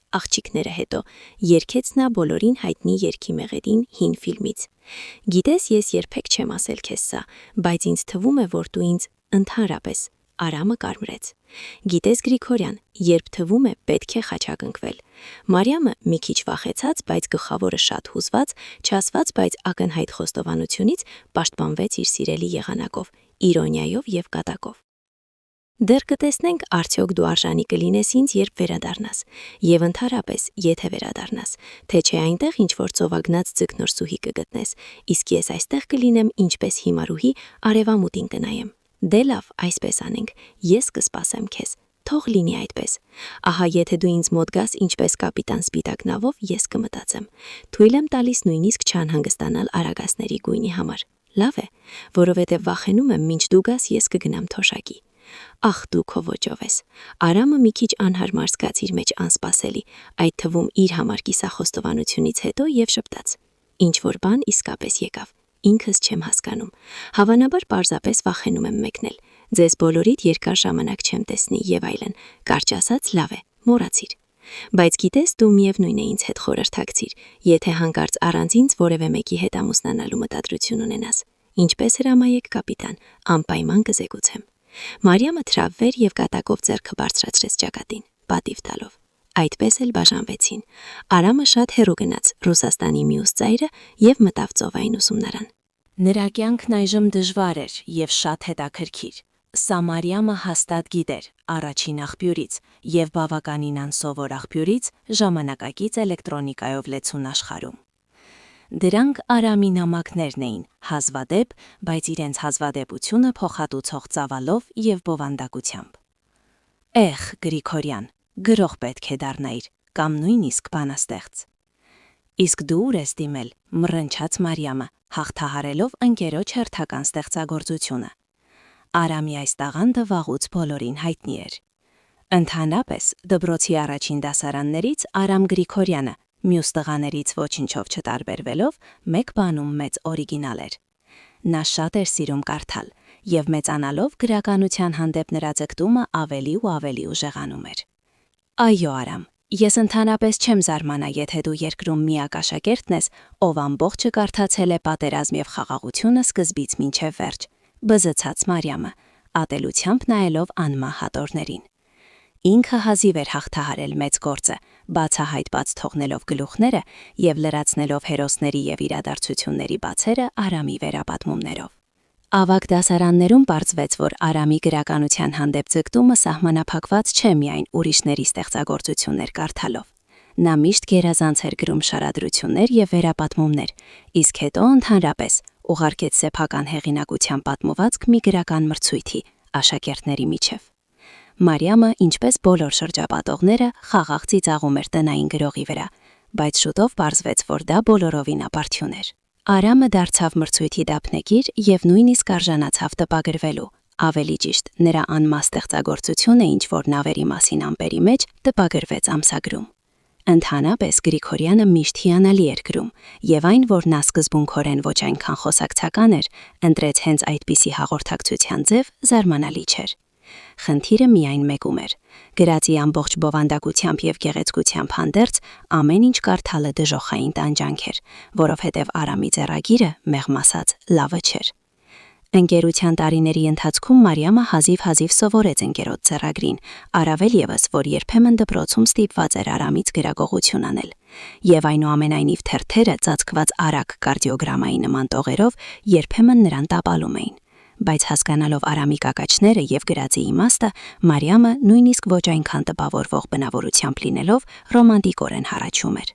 աղջիկները հետո, երգեց նա բոլորին հայտնի երգի մեղեդին հին ֆիլմից։ Գիտես, ես երբեք չեմ ասել քեզ սա, բայց ինձ թվում է, որ դու ինձ ընդհանրապես, Արամը կարմրեց։ Գիտես, Գրիգորյան, երբ թվում է, պետք է խաչակնկվել։ Մարիամը մի քիչ վախեցած, բայց գլխավորը շատ հուզված, չասված, բայց ակնհայտ խոստովանությունից պաշտպանվեց իր սիրելի եղանակով, իրոնիայով եւ կատակով։ Դեռ կտեսնենք, արդյոք դու արժանի կլինես ինձ, երբ վերադառնաս, եւ ընդհանրապես, եթե վերադառնաս, թե չէ այնտեղ ինչ-որ ծովագնաց ձկնորսուհի կգտնես, իսկ ես այստեղ կլինեմ ինչպես հիմարուհի, արևամուտին կնայեմ։ Դե լավ, այսպես անենք, ես կսպասեմ քեզ, թող լինի այդպես։ Ահա եթե դու ինձ մոտ գաս ինչպես կապիտան Սպիտակ նավով, ես կմտածեմ։ Թույլ եմ տալիս նույնիսկ չանհանգստանալ արագասների գույնի համար։ Լավ է, որովհետև վախենում եմ, մինչ դու գաս, ես կգնամ թոշակի։ Ախ, դու քո ոճով ես։ Արամը մի քիչ անհարմար զգաց իր մեջ անսպասելի, այդ թվում իր համար կիսախոստովանությունից հետո եւ շփտաց։ Ինչ որ բան իսկապես եկավ։ Ինքս չեմ հասկանում։ Հավանաբար պարզապես վախենում եմ մեկնել։ Ձեզ բոլորիդ երկար ժամանակ չեմ տեսնի եւ այլն։ Կարճ ասած, լավ է, մոռացիր։ Բայց գիտես, դու միևնույն է ինձ հետ խորհրդակցիր, եթե հանկարծ առանց ինձ որևէ մեկի հետ ամուսնանալու մտադրություն ունենաս։ Ինչպես հրամայեք, կապիտան, անպայման կզեկուցեմ։ Մարիամը թրավ վեր եւ կատակով ձեռքը բարձրացրեց ճակատին, պատիվ տալով։ Այդպես էլ բաժանվեցին։ Արամը շատ հեռու գնաց Ռուսաստանի մյուս ծայրը եւ մտավ ծովային ուսումնարան։ Նրա կյանքն այժմ դժվար էր եւ շատ հետաքրքիր։ Սա Մարիամը հաստատ գիտեր առաջին աղբյուրից եւ բավականին անսովոր աղբյուրից ժամանակակից էլեկտրոնիկայով լեցուն աշխարհում։ Դրանք Արամի նամակներն էին, հազվադեպ, բայց իրենց հազվադեպությունը փոխհատուցող ծավալով եւ բովանդակությամբ։ Էխ, Գրիգորյան, գրող պետք է դառնայիր, կամ նույնիսկ բանաստեղծ։ Իսկ դու ուր ես դիմել, մռնչաց Մարիամը, հաղթահարելով ընկերոջ հերթական ստեղծագործությունը։ Արամի այս տաղանդը վաղուց բոլորին հայտնի էր։ Ընդհանրապես, դպրոցի առաջին դասարաններից Արամ Գրիգորյանը Մյուս տղաներից ոչինչով չտարբերվելով, մեկ բանում մեծ օրիգինալ էր։ Նա շատ էր սիրում կարդալ, եւ մեծանալով գրականության հանդեպ նրա ձգտումը ավելի ու ավելի ուժեղանում էր։ Այո, Արամ, ես ընդհանրապես չեմ զարմանա, եթե դու երկրում միակ աշակերտն ես, ով ամբողջը կարդացել է պատերազմ եւ խաղաղությունը սկզբից մինչեւ վերջ, բզզաց Մարիամը, ատելությամբ նայելով անմահ հատորներին։ Ինքը հազիվ էր հաղթահարել մեծ գործը, բացահայտ բաց թողնելով գլուխները եւ լրացնելով հերոսների եւ իրադարձությունների բացերը Արամի վերապատմումներով։ Ավագ դասարաններում պարզվեց, որ Արամի գրականության հանդեպ ձգտումը սահմանափակված չէ միայն ուրիշների ստեղծագործություններ կարդալով։ Նա միշտ գերազանց էր գրում շարադրություններ եւ վերապատմումներ, իսկ հետո ընդհանրապես ուղարկեց սեփական հեղինակության պատմվածք մի գրական մրցույթի աշակերտների միջև։ Մարիամը, ինչպես բոլոր շրջապատողները, խաղաղ ծիծաղում էր տնային գրողի վրա, բայց շուտով պարզվեց, որ դա բոլորովին ապարդյուն էր։ Արամը դարձավ մրցույթի դափնեկիր եւ նույնիսկ արժանացավ տպագրվելու, ավելի ճիշտ, նրա անմահ ստեղծագործությունը ինչ-որ նավերի մասին ամպերի մեջ տպագրվեց ամսագրում։ Ընդհանրապես Գրիգորյանը միշտ հիանալի էր գրում, եւ այն, որ նա սկզբունքորեն ոչ այնքան խոսակցական էր, ընտրեց հենց այդպիսի հաղորդակցության ձև, զարմանալի չէր։ Խնդիրը միայն մեկում էր։ Գրածի ամբողջ բովանդակությամբ եւ գեղեցկությամբ հանդերձ ամեն ինչ կարդալը դժոխային տանջանք էր, որովհետեւ Արամի ձեռագիրը, մեղմ ասած, լավը չէր։ Ընկերության տարիների ընթացքում Մարիամը հազիվ-հազիվ սովորեց ընկերոջ ձեռագրին, առավել եւս, որ երբեմն դպրոցում ստիպված էր Արամից գրագողություն անել։ Եվ այնուամենայնիվ թերթերը ծածկված արագ կարդիոգրամայի նման տողերով երբեմն նրան տապալում էին։ Բայց հասկանալով Արամի կակաչները եւ գրածի իմաստը, Մարիամը նույնիսկ ոչ այնքան տպավորվող բնավորությամբ լինելով ռոմանտիկորեն հառաչում էր։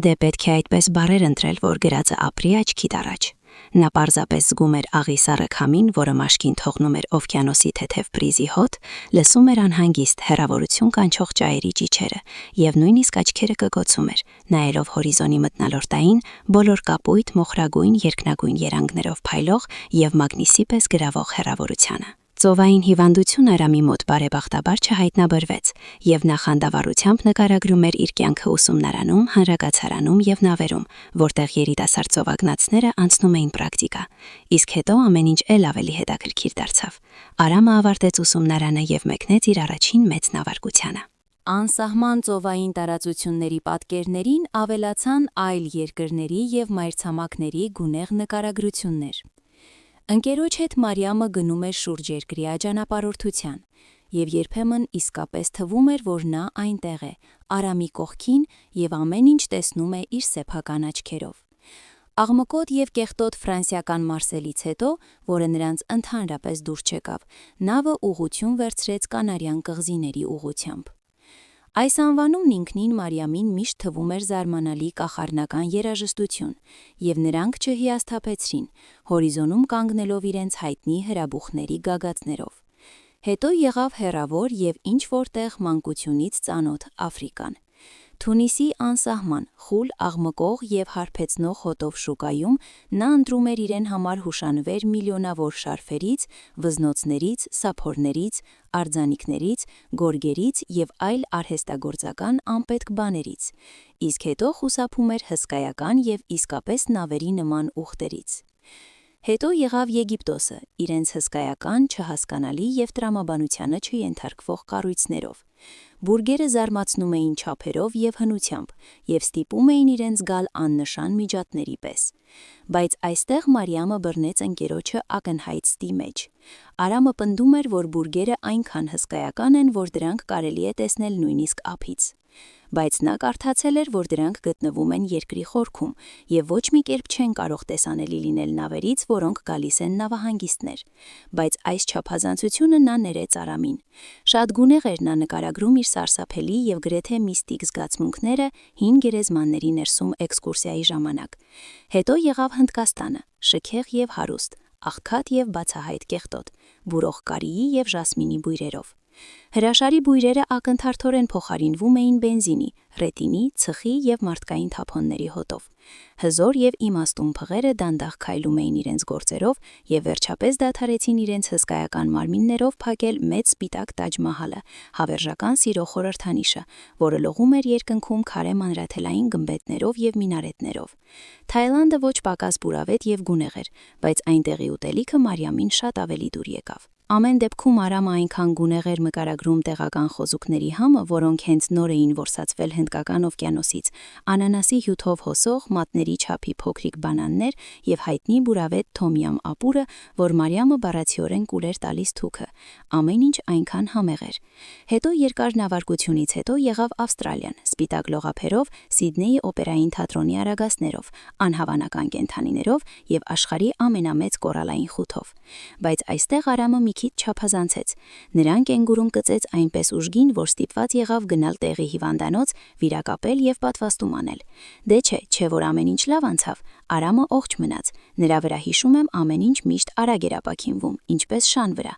Դե պետք է այդպես բառեր ընտրել, որ գրածը ապրի աչքի դարաջ։ Նա պարզապես զգում էր աղի սառը քամին, որը մաշկին թողնում էր օվկիանոսի թեթև պրիզի հոտ, լսում էր անհանգիստ հեռավորություն կանչող ճայերի ճիչերը եւ նույնիսկ աչքերը կկոցում էր, նայելով հորիզոնի մթնոլորտային, բոլոր կապույտ, մոխրագույն, երկնագույն երանգներով փայլող եւ մագնիսի պես գրավող հեռավորությանը։ Ծովային հիվանդություն Արամի մոտ բարեբախտաբար չհայտնաբերվեց, եւ նա խանդավառությամբ նկարագրում էր իր կյանքը ուսումնարանում, հանրակացարանում եւ նավերում, որտեղ երիտասարդ ծովագնացները անցնում էին պրակտիկա։ Իսկ հետո ամեն ինչ էլ ավելի հետաքրքիր դարձավ։ Արամը ավարտեց ուսումնարանը եւ մեկնեց իր առաջին մեծ նավարկությանը։ Անսահման ծովային տարածությունների պատկերներին ավելացան այլ երկրների եւ մայրցամաքների գունեղ նկարագրություններ։ Ընկերոջ հետ Մարիամը գնում էր շուրջերկրյա ճանապարհորդության, եւ երբեմն իսկապես թվում էր, որ նա այնտեղ է, Արամի կողքին եւ ամեն ինչ տեսնում է իր սեփական աչքերով։ Աղմկոտ եւ կեղտոտ ֆրանսիական Մարսելից հետո, որը նրանց ընդհանրապես դուր չեկավ, նավը ուղղություն վերցրեց Կանարյան կղզիների ուղղությամբ։ Այս անվանումն ինքնին Մարիամին միշտ թվում էր զարմանալի կախարդական երաժշտություն, եւ նրանք չհիասթափեցրին, հորիզոնում կանգնելով իրենց հայտնի հրաբուխների գագաթներով։ Հետո եղավ հեռավոր եւ ինչ-որտեղ մանկությունից ծանոթ Աֆրիկան։ Թունիսի անսահման, խուլ աղմկող եւ հարբեցնող հոտով շուկայում նա ընտրում էր իրեն համար հուշանվեր միլիոնավոր շարֆերից, վզնոցներից, սափորներից, արձանիկներից, գորգերից եւ այլ արհեստագործական անպետք բաներից, իսկ հետո խուսափում էր հսկայական եւ իսկապես նավերի նման ուղտերից։ Հետո եղավ Եգիպտոսը, իրենց հսկայական, չհասկանալի եւ տրամաբանությանը չենթարկվող կառույցներով։ Բուրգերը զարմացնում էին չափերով եւ հնությամբ եւ ստիպում էին իրենց գալ աննշան միջատների պես։ Բայց այստեղ Մարիամը բռնեց ընկերոջը ակնհայտ ստի մեջ։ Արամը պնդում էր, որ բուրգերը այնքան հսկայական են, որ դրանք կարելի է տեսնել նույնիսկ ափից։ Բայց նա կարդացել էր, որ դրանք գտնվում են երկրի խորքում եւ ոչ մի կերպ չեն կարող տեսանելի լինել նավերից, որոնք գալիս են նավահանգիստներ։ Բայց այս չափազանցությունը նա ներեց Արամին։ Շատ գունեղ էր նա նկարագրում իր սարսափելի եւ գրեթե միստիկ զգացմունքները հին գերեզմանների ներսում էքսկուրսիայի ժամանակ։ Հետո եղավ Հնդկաստանը, շքեղ եւ հարուստ, աղքատ եւ բացահայտ կեղտոտ, բուրող կարիի եւ ժասմինի բույրերով։ Հրաշարի բույրերը ակնթարթորեն փոխարինվում էին բենզինի, ռետինի, ծխի և մարդկային թափոնների հոտով։ Հզոր և իմաստուն փղերը դանդաղ քայլում էին իրենց գործերով և վերջապես դադարեցին իրենց հսկայական մարմիններով փակել մեծ սպիտակ Տաջ Մահալը, հավերժական սիրո խորհրդանիշը, որը լողում էր երկնքում քարե մանրաթելային գմբեթներով և մինարետներով։ Թայլանդը ոչ պակաս բուրավետ և գունեղ էր, բայց այնտեղի ուտելիքը Մարիամին շատ ավելի դուր եկավ։ Ամեն դեպքում Արամը այնքան գունեղ էր մկարագրում տեղական խոզուկների համը, որոնք հենց նոր էին որսացվել Հնդկական օվկիանոսից, անանասի հյութով հոսող, մատների չափի փոքրիկ բանաններ և հայտնի բուրավետ թոմյամ ապուրը, որ Մարիամը բառացիորեն կուլ էր տալիս թուքը։ Ամեն ինչ այնքան համեղ էր։ Հետո երկար նավարկությունից հետո եղավ Ավստրալիան, սպիտակ լողափերով, Սիդնեյի օպերային թատրոնի արագածներով, անհավանական կենդանիներով և աշխարհի ամենամեծ կորալային խութով։ Բայց այստեղ Արամը մի քիչ չափազանցեց։ Նրան կենգուրուն կծեց այնպես ուժգին, որ ստիպված եղավ գնալ տեղի հիվանդանոց, վիրակապել և պատվաստում անել։ Դե չէ, որ ամեն ինչ լավ անցավ, Արամը օղջ մնաց, նրա վրա հիշում եմ ամեն ինչ միշտ արագ էր ապաքինվում, ինչպես շան վրա,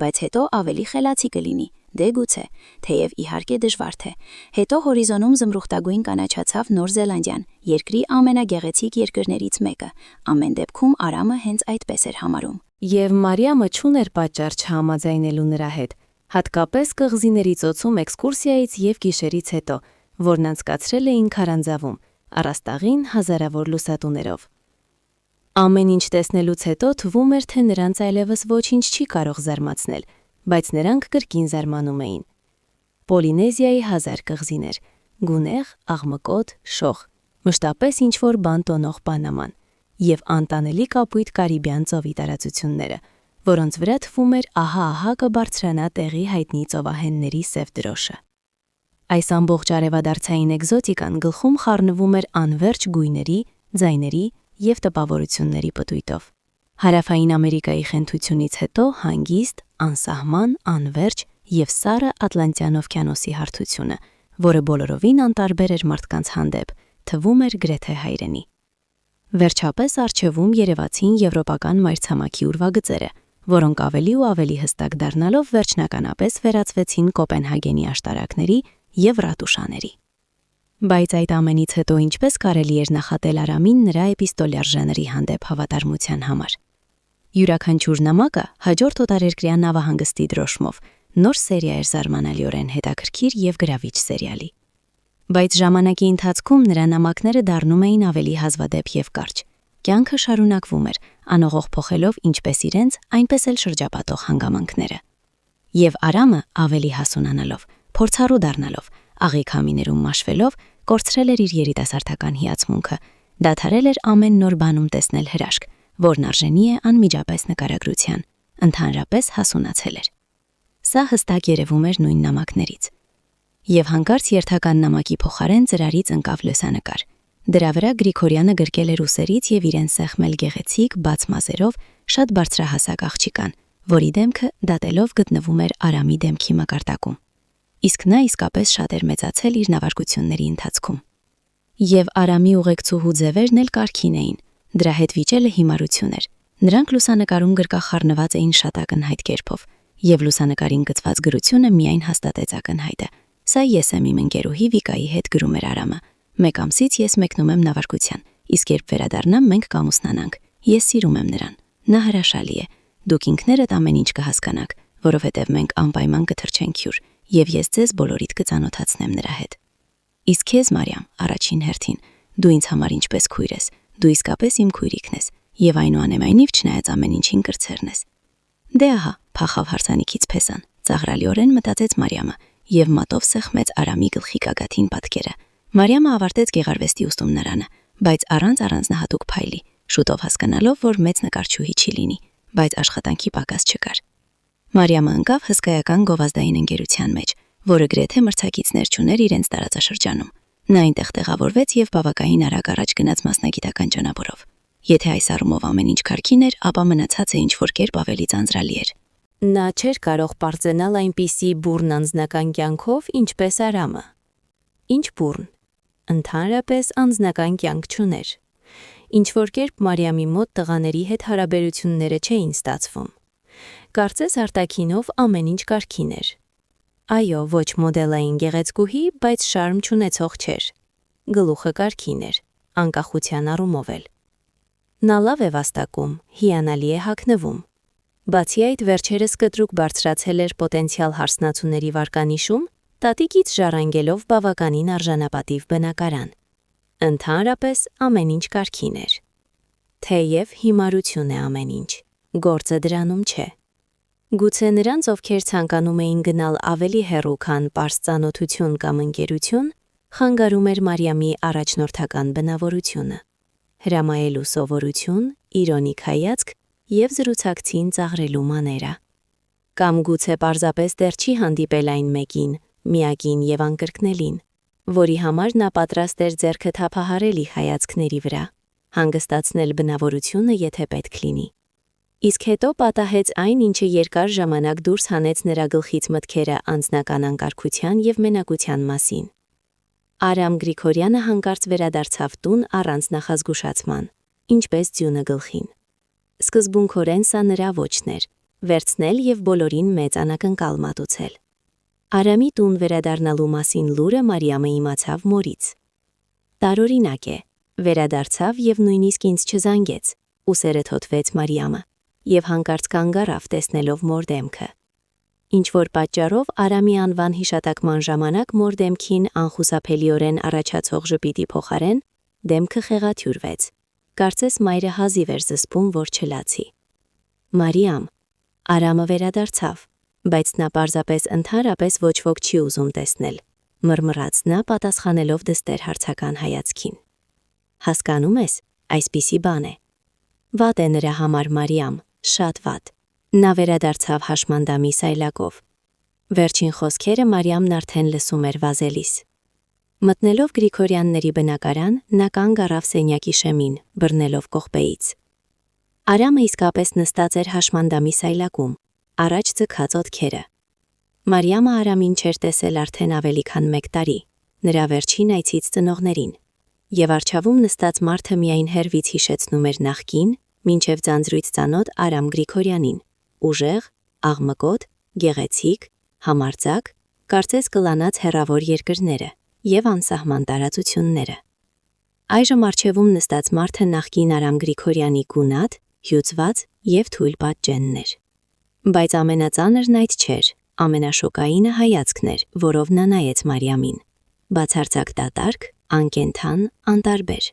բայց հետո ավելի խելացի կլինի, դե գուցե, թեև իհարկե դժվար թե։ Հետո հորիզոնում զմրուխտագույն կանաչացավ Նոր Զելանդիան, երկրի ամենագեղեցիկ երկրներից մեկը, ամեն դեպքում Արամը հենց այդպես էր համարում։ Եվ Մարիամը չուներ պատճառ չհամաձայնելու նրա հետ, հատկապես կղզիների ծոցում էքսկուրսիայից և գիշերից հետո, որն անցկացրել էին քարանձավում, առաստաղին հազարավոր լուսատուներով։ Ամեն ինչ տեսնելուց հետո թվում էր, թե նրանց այլևս ոչինչ չի կարող զարմացնել, բայց նրանք կրկին զարմանում էին։ Պոլինեզիայի 1000 կղզիներ, գունեղ, աղմկոտ, շող, մշտապես ինչ-որ բան տոնող Պանաման և անտանելի կապույտ Կարիբյան ծովի տարածությունները, որոնց վրա թվում էր ահա կբարձրանա տեղի հայտնի ծովահենների սև դրոշը։ Այս ամբողջ արևադարձային էկզոտիկան գլխում խառնվում էր անվերջ գույների, ձայների և տպավորությունների պտույտով։ Հարավային Ամերիկայի խենթությունից հետո հանգիստ, անսահման, անվերջ և սառը Ատլանտյան օվկիանոսի հարթությունը, որը բոլորովին անտարբեր էր մարդկանց հանդեպ, թվում էր գրեթե հայրենի։ Վերջապես առջևում երևացին եվրոպական մայրցամաքի ուրվագծերը, որոնք ավելի ու ավելի հստակ դառնալով վերջնականապես վերածվեցին Կոպենհագենի աշտարակների և ռատուշաների։ Բայց այդ ամենից հետո ինչպես կարելի էր նախատել Արամին նրա էպիստոլյար ժանրի հանդեպ հավատարմության համար։ Յուրաքանչյուր նամակը հաջորդ օտարերկրյա նավահանգստի դրոշմով նոր սերիա էր զարմանալիորեն հետաքրքիր և գրավիչ սերիալի։ Բայց ժամանակի ընթացքում նրա նամակները դառնում էին ավելի հազվադեպ և կարճ։ Կյանքը շարունակվում էր, անողող փոխելով ինչպես իրենց, այնպես էլ շրջապատող հանգամանքները։ Եվ Արամը ավելի հասունանալով, փորձառու դառնալով, աղիքամիներում մաշվելով, կորցրել էր իր երիտասարդական հիացմունքը, դադարել էր ամեն նոր բանում տեսնել հրաշք, որն արժանի է անմիջապես նկարագրության, ընդհանրապես հասունացել էր։ Սա հստակ երևում էր նույն նամակներից։ Եվ հանկարծ երթական նամակի փոխարեն ծրարից ընկավ լուսանկար։ Դրա վրա Գրիգորյանը գրկել էր ուսերից և իրեն սեղմել գեղեցիկ, բաց մազերով, շատ բարձրահասակ աղջիկան, որի դեմքը դատելով գտնվում էր Արամի դեմքի մակարդակում։ Իսկ նա իսկապես շատ էր մեծացել իր նավարկությունների ընթացքում։ Եվ Արամի ուղեկցուհու ձևերն էլ կարգին էին, դրա հետ վիճելը հիմարություն էր։ Նրանք լուսանկարում գրկախառնված էին շատ ակնհայտ կերպով, և լուսանկարին գծված գրությունը միայն հաստատեց ակնհայտը։ Սա ես եմ իմ ընկերուհի Վիկայի հետ, գրում էր Արամը։ 1 ամսից ես մեկնում եմ նավարկության, իսկ երբ վերադառնամ մենք կամուսնանանք։ Ես սիրում եմ նրան։ Նա հրաշալի է։ Դուք ինքներդ ամեն ինչ կհասկանաք, որովհետև մենք անպայման կթրջենք հյուր, և ես ձեզ բոլորիդ կծանոթացնեմ նրա հետ։ Իսկ քեզ, Մարիամ, առաջին հերթին, դու ինձ համար ինչպես քույր ես, դու իսկապես իմ քույրիկն ես, և այնուամենայնիվ չնայած ամեն ինչին կրտսերն ես։ Դե ահա, փախավ հարսանիքից փեսան, ծաղրալիորեն մտածեց Մարիամը, և մատով սեղմեց Արամի գլխի գագաթին պատկերը։ Մարիամը ավարտեց գեղարվեստի ուսումնարանը, բայց առանց առանձնահատուկ փայլի, շուտով հասկանալով, որ մեծ նկարչուհի չի լինի, բայց աշխատանքի պակաս չկար։ Մարիամը ընկավ հսկայական գովազդային ընկերության մեջ, որը գրեթե մրցակիցներ չուներ իրենց տարածաշրջանում։ Նա այնտեղ տեղավորվեց և բավականին արագ առաջ գնաց մասնագիտական ճանապարհով։ Եթե այս առումով ամեն ինչ կարգին էր, ապա մնացածը ինչ-որ կերպ ավելի ձանձրալի էր։ Նա չէր կարող պարզենալ այնպիսի բուռն անձնական կյանքով, ինչպես Արամը։ Ինչ բուռն։ Ընդհանրապես անձնական կյանք չուներ։ Ինչ-որ կերպ Մարիամի մոտ տղաների հետ հարաբերությունները չէին ստացվում։ Կարծես արտաքինով ամեն ինչ կարգին էր։ Այո, ոչ մոդելային գեղեցկուհի, բայց շարմ չունեցող չէր։ Գլուխը կարգին էր, անկախության առումով էլ։ Նա լավ է վաստակում, հիանալի է հագնվում։ Բացի այդ, վերջերս կտրուկ բարձրացել էր պոտենցիալ հարսնացուների վարկանիշում, տատիկից ժառանգելով բավականին արժանապատիվ բնակարան։ Ընդհանրապես ամեն ինչ կարգին էր։ Թեև հիմարություն է ամեն ինչ, գործը դրանում չէ։ Գուցե նրանց, ովքեր ցանկանում էին գնալ ավելի հեռու, քան պարզ ծանոթություն կամ ընկերություն, խանգարում էր Մարիամի առաջնորդական բնավորությունը, հրամայելու սովորություն, իրոնիկ հայացք և զրուցակցին ծաղրելու մաները։ Կամ գուցե պարզապես դեռ չի հանդիպել այն մեկին, միակին և անկրկնելին, որի համար նա պատրաստ էր ձեռքը թափահարել իր հայացքների վրա, հանգստացնել բնավորությունը, եթե պետք լինի։ Իսկ հետո պատահեց այն, ինչը երկար ժամանակ դուրս հանեց նրա գլխից մտքերը անձնական անկարգության և մենակության մասին։ Արամ Գրիգորյանը հանկարծ վերադարձավ տուն առանց նախազգուշացման, ինչպես ձյունը գլխին։ Սկզբունքորեն սա նրա ոճն էր, վերցնել և բոլորին մեծ անակնկալ մատուցել։ Արամի տուն վերադառնալու մասին լուրը Մարիամը իմացավ մորից։ Տարօրինակ է, վերադարձավ և նույնիսկ ինձ չզանգեց, ուսերը թոթվեց Մարիամը, և հանկարծ կանգ առավ տեսնելով մոր դեմքը։ Ինչ-որ պատճառով Արամի անվան հիշատակման ժամանակ մոր դեմքին անխուսափելիորեն առաջացող ժպիտի փոխարեն դեմքը խեղաթյուրվեց, կարծես մայրը հազիվ էր զսպում, որ չլացի։ Մարիամ, Արամը վերադարձավ, բայց նա պարզապես ընդհանրապես ոչ ոք չի ուզում տեսնել, մռմռաց նա պատասխանելով դստեր հարցական հայացքին։ Հասկանում ես, այսպիսի բան է։ Վատ է նրա համար Մարիամ, շատ վատ։ Նա վերադարձավ հաշմանդամի սայլակով։ Վերջին խոսքերը Մարիամն արդեն լսում էր վազելիս։ Մտնելով Գրիգորյանների բնակարան, նա կանգ առավ սենյակի շեմին, բռնելով կողպեից։ Արամը իսկապես նստած էր հաշմանդամի սայլակում, առաջ ձգած ոտքերը։ Մարիամը Արամին չէր տեսել արդեն ավելի քան 1 տարի, նրա վերջին այցից ծնողներին, և առջավում նստած մարդը միայն հեռվից հիշեցնում էր նախկին, մինչև ձանձրույց ծանոթ Արամ Գրիգորյանին, ուժեղ, աղմկոտ, գեղեցիկ, համարձակ, կարծես կլանած հեռավոր երկրները և անսահման տարածությունները։ Այժմ առջևում նստած մարդը նախկին Արամ Գրիգորյանի գունատ, հյուծված և թույլ պատճենն էր։ Բայց ամենածանրն այդ չէր, ամենաշոկայինը հայացքն էր, որով նա նայեց Մարիամին, բացարձակ դատարկ, անկենդան, անտարբեր։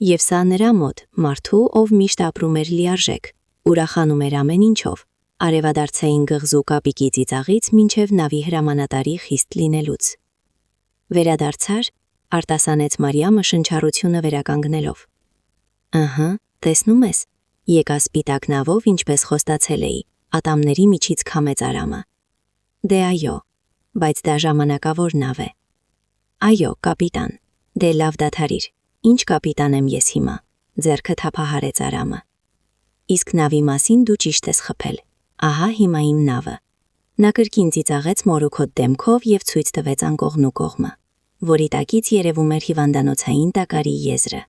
Եվ սա նրա մոտ, մարդու, ով միշտ ապրում էր լիարժեք, ուրախանում էր ամեն ինչով, արևադարձային գղզու կապիկի ծիծաղից մինչև նավի հրամանատարի խիստ լինելուց։ Վերադարձար, արտասանեց Մարիամը շնչառությունը վերականգնելով։ Ըհը, տեսնում ես, եկա սպիտակ նավով, ինչպես խոստացել էի, ատամների միջից քամեց Արամը։ Դե այո, բայց դա ժամանակավոր նավ է։ Այո, կապիտան, դե լավ դադարիր, ինչ կապիտան եմ ես հիմա, ձեռքը թափահարեց Արամը։ Իսկ նավի մասին դու ճիշտ ես խփել, ահա հիմա իմ նավը։ Նա կրկին ծիծաղեց մորուքոտ դեմքով և ցույց տվեց անկողնու կողմը, որի տակից երևում էր հիվանդանոցային տակարի եզրը։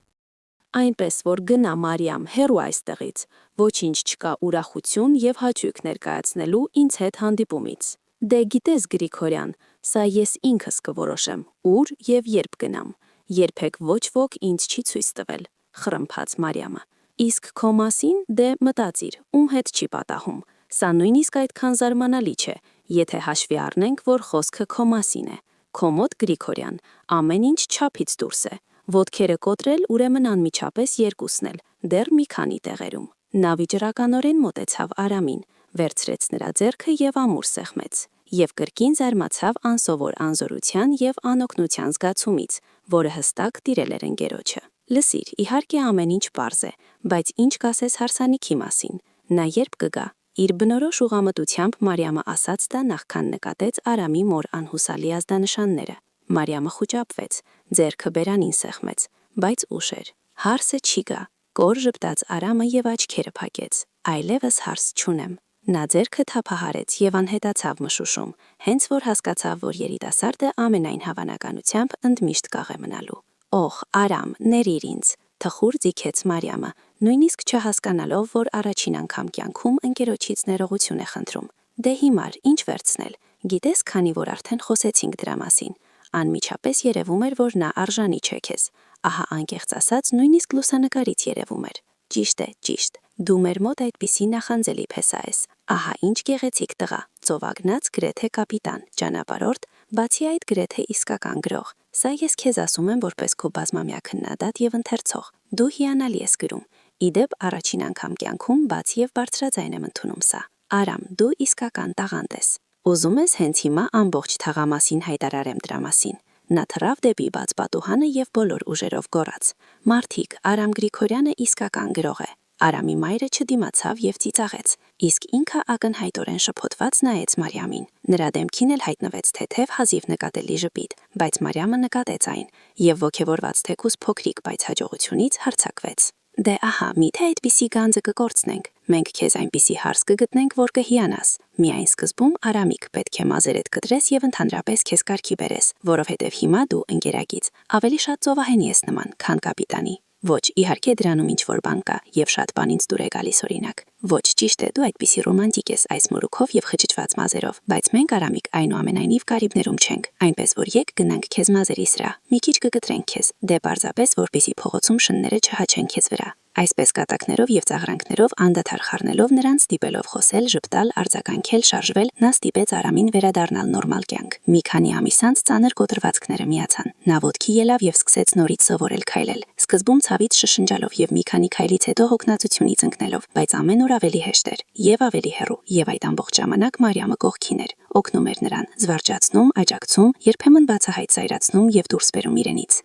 Այնպես որ գնա Մարիամ, հեռու այստեղից, ոչինչ չկա ուրախություն և հաճույք ներկայացնելու ինձ հետ հանդիպումից։ Դե գիտես Գրիգորյան, սա ես ինքս կորոշեմ, ուր և երբ գնամ, երբեք ոչ ոք ինձ չի ցույց տվել, խռմփաց Մարիամը։ Իսկ քո մասին, դե մտածիր, ում հետ չի պատահում, սա նույնիսկ այդքան զարմանալի չէ, եթե հաշվի առնենք, որ խոսքը քո մասին է, քո մոտ Գրիգորյան, ամեն ինչ չափից դուրս է, ոտքերը կոտրել ուրեմն անմիջապես երկուսն էլ, դեռ մի քանի տեղերում։ Նա վիճռականորեն մոտեցավ Արամին, վերցրեց նրա ձեռքը և ամուր սեղմեց, և կրկին զարմացավ անսովոր անզորության և անօգնության զգացումից, որը հստակ տիրել էր ընկերոջը։ Լսիր, իհարկե ամեն ինչ պարզ է, բայց ինչ կասես հարսանիքի մասին, նա երբ կգա։ Իր բնորոշ ուղղամտությամբ Մարիամը ասաց դա նախքան նկատեց Արամի մոր անհուսալի ազդանշանները։ Մարիամը խուճապվեց, ձեռքը բերանին սեղմեց, բայց ուշ էր։ Հարսը չի գա, կոր ժպտաց Արամը և աչքերը փակեց։ Այլևս հարս չունեմ։ Նա ձեռքը թափահարեց և անհետացավ մշուշում, հենց որ հասկացավ, որ երիտասարդը ամենայն հավանականությամբ ընդմիշտ կաղ է մնալու։ Օհ, Արամ, ներիր ինձ, թխուր ձիգեց Մարիամը, նույնիսկ չհասկանալով, որ առաջին անգամ կյանքում ընկերոջից ներողություն է խնդրում։ Դե հիմար, ինչ վերցնել։ Գիտես, քանի որ արդեն խոսեցինք դրա մասին։ Անմիջապես երևում էր, որ նա արժանի չէ քեզ։ Ահա անկեղծ ասած, նույնիսկ լուսանկարից երևում էր։ Ճիշտ է, ճիշտ։ Դու մեր մոտ այդպիսի նախանձելի փեսա ես։ Ահա ինչ գեղեցիկ տղա, ծովագնաց գրեթե կապիտան, ճանապարհորդ, բացի այդ գրեթե իսկական գրող։ Սա ես քեզ ասում եմ որպես քո բազմամյա քննադատ եւ ընթերցող։ Դու հիանալի ես գրում։ Իդեպ առաջին անգամ կյանքում բաց եւ բարձրաձայն եմ ընդունում սա։ Արամ, դու իսկական տաղանդ ես։ Ուզում ես հենց հիմա ամբողջ թաղամասին հայտարարեմ դրա մասին։ Նա թռավ դեպի բաց պատուհանը եւ բոլոր ուժերով գոռաց. «Մարդիկ, Արամ Գրիգորյանը իսկական գրող է»։ Արամի մայրը չդիմացավ եւ ծիծաղեց, իսկ ինքը ակնհայտորեն շփոթված նայեց Մարիամին։ Նրա դեմքին էլ հայտնվեց թեթև հազիվ նկատելի ժպիտ, բայց Մարիամը նկատեց այն եւ ոգևորված թեկուզ փոքրիկ բայց հաջողությունից հարձակվեց։ Դե ահա, միթե այդպիսի գանձը կկորցնենք, մենք քեզ այնպիսի հարց կգտնենք, որ կհիանաս։ Միայն սկզբում Արամիկ պետք է մազերդ կտրես եւ ընդհանրապես քեզ կարգի բերես, որովհետեւ հիմա դու ընկերագից ավելի շատ ծովահենի ես նման, քան կապիտանի։ Ոչ, իհարկե դրանում ինչ-որ բան կա եւ շատ բան ինձ դուր է գալիս օրինակ։ Ոչ, ճիշտ է, դու այդպիսի ռոմանտիկ ես այս մորուքով եւ խճճված մազերով, բայց մենք Արամիկ այնուամենայնիվ Կարիբներում չենք, այնպես որ եկ գնանք քեզ մազերի սրա։ Մի քիչ կգտրենք քեզ, դե պարզապես որպեսի փողոցում շնները չհաչեն քեզ վրա։ Այսպես կատակներով եւ ծաղրանքներով անդադար խառնելով նրան ստիպելով խոսել, ժպտալ, արձագանքել, շարժվել, նա ստիպեց Արամին վերադառնալ նորմալ կյանք։ Մի քանի ամիս անց ծանր կոտրվածքները միացան։ Նա ոտքի ելավ եւ սկսեց նորից սովորել քայլել։ Սկզբում ցավից շշնջալով եւ մի քանի քայլից հետո հոգնածությունից ընկնելով, բայց ամեն օր ավելի հեշտ էր եւ ավելի հեռու, եւ այդ ամբողջ ժամանակ Մարիամը կողքին էր, օգնում էր նրան, զվարճացնում, աջակցում, երբեմն բացահայտ զայրացնում եւ դուրս բերում իրենից։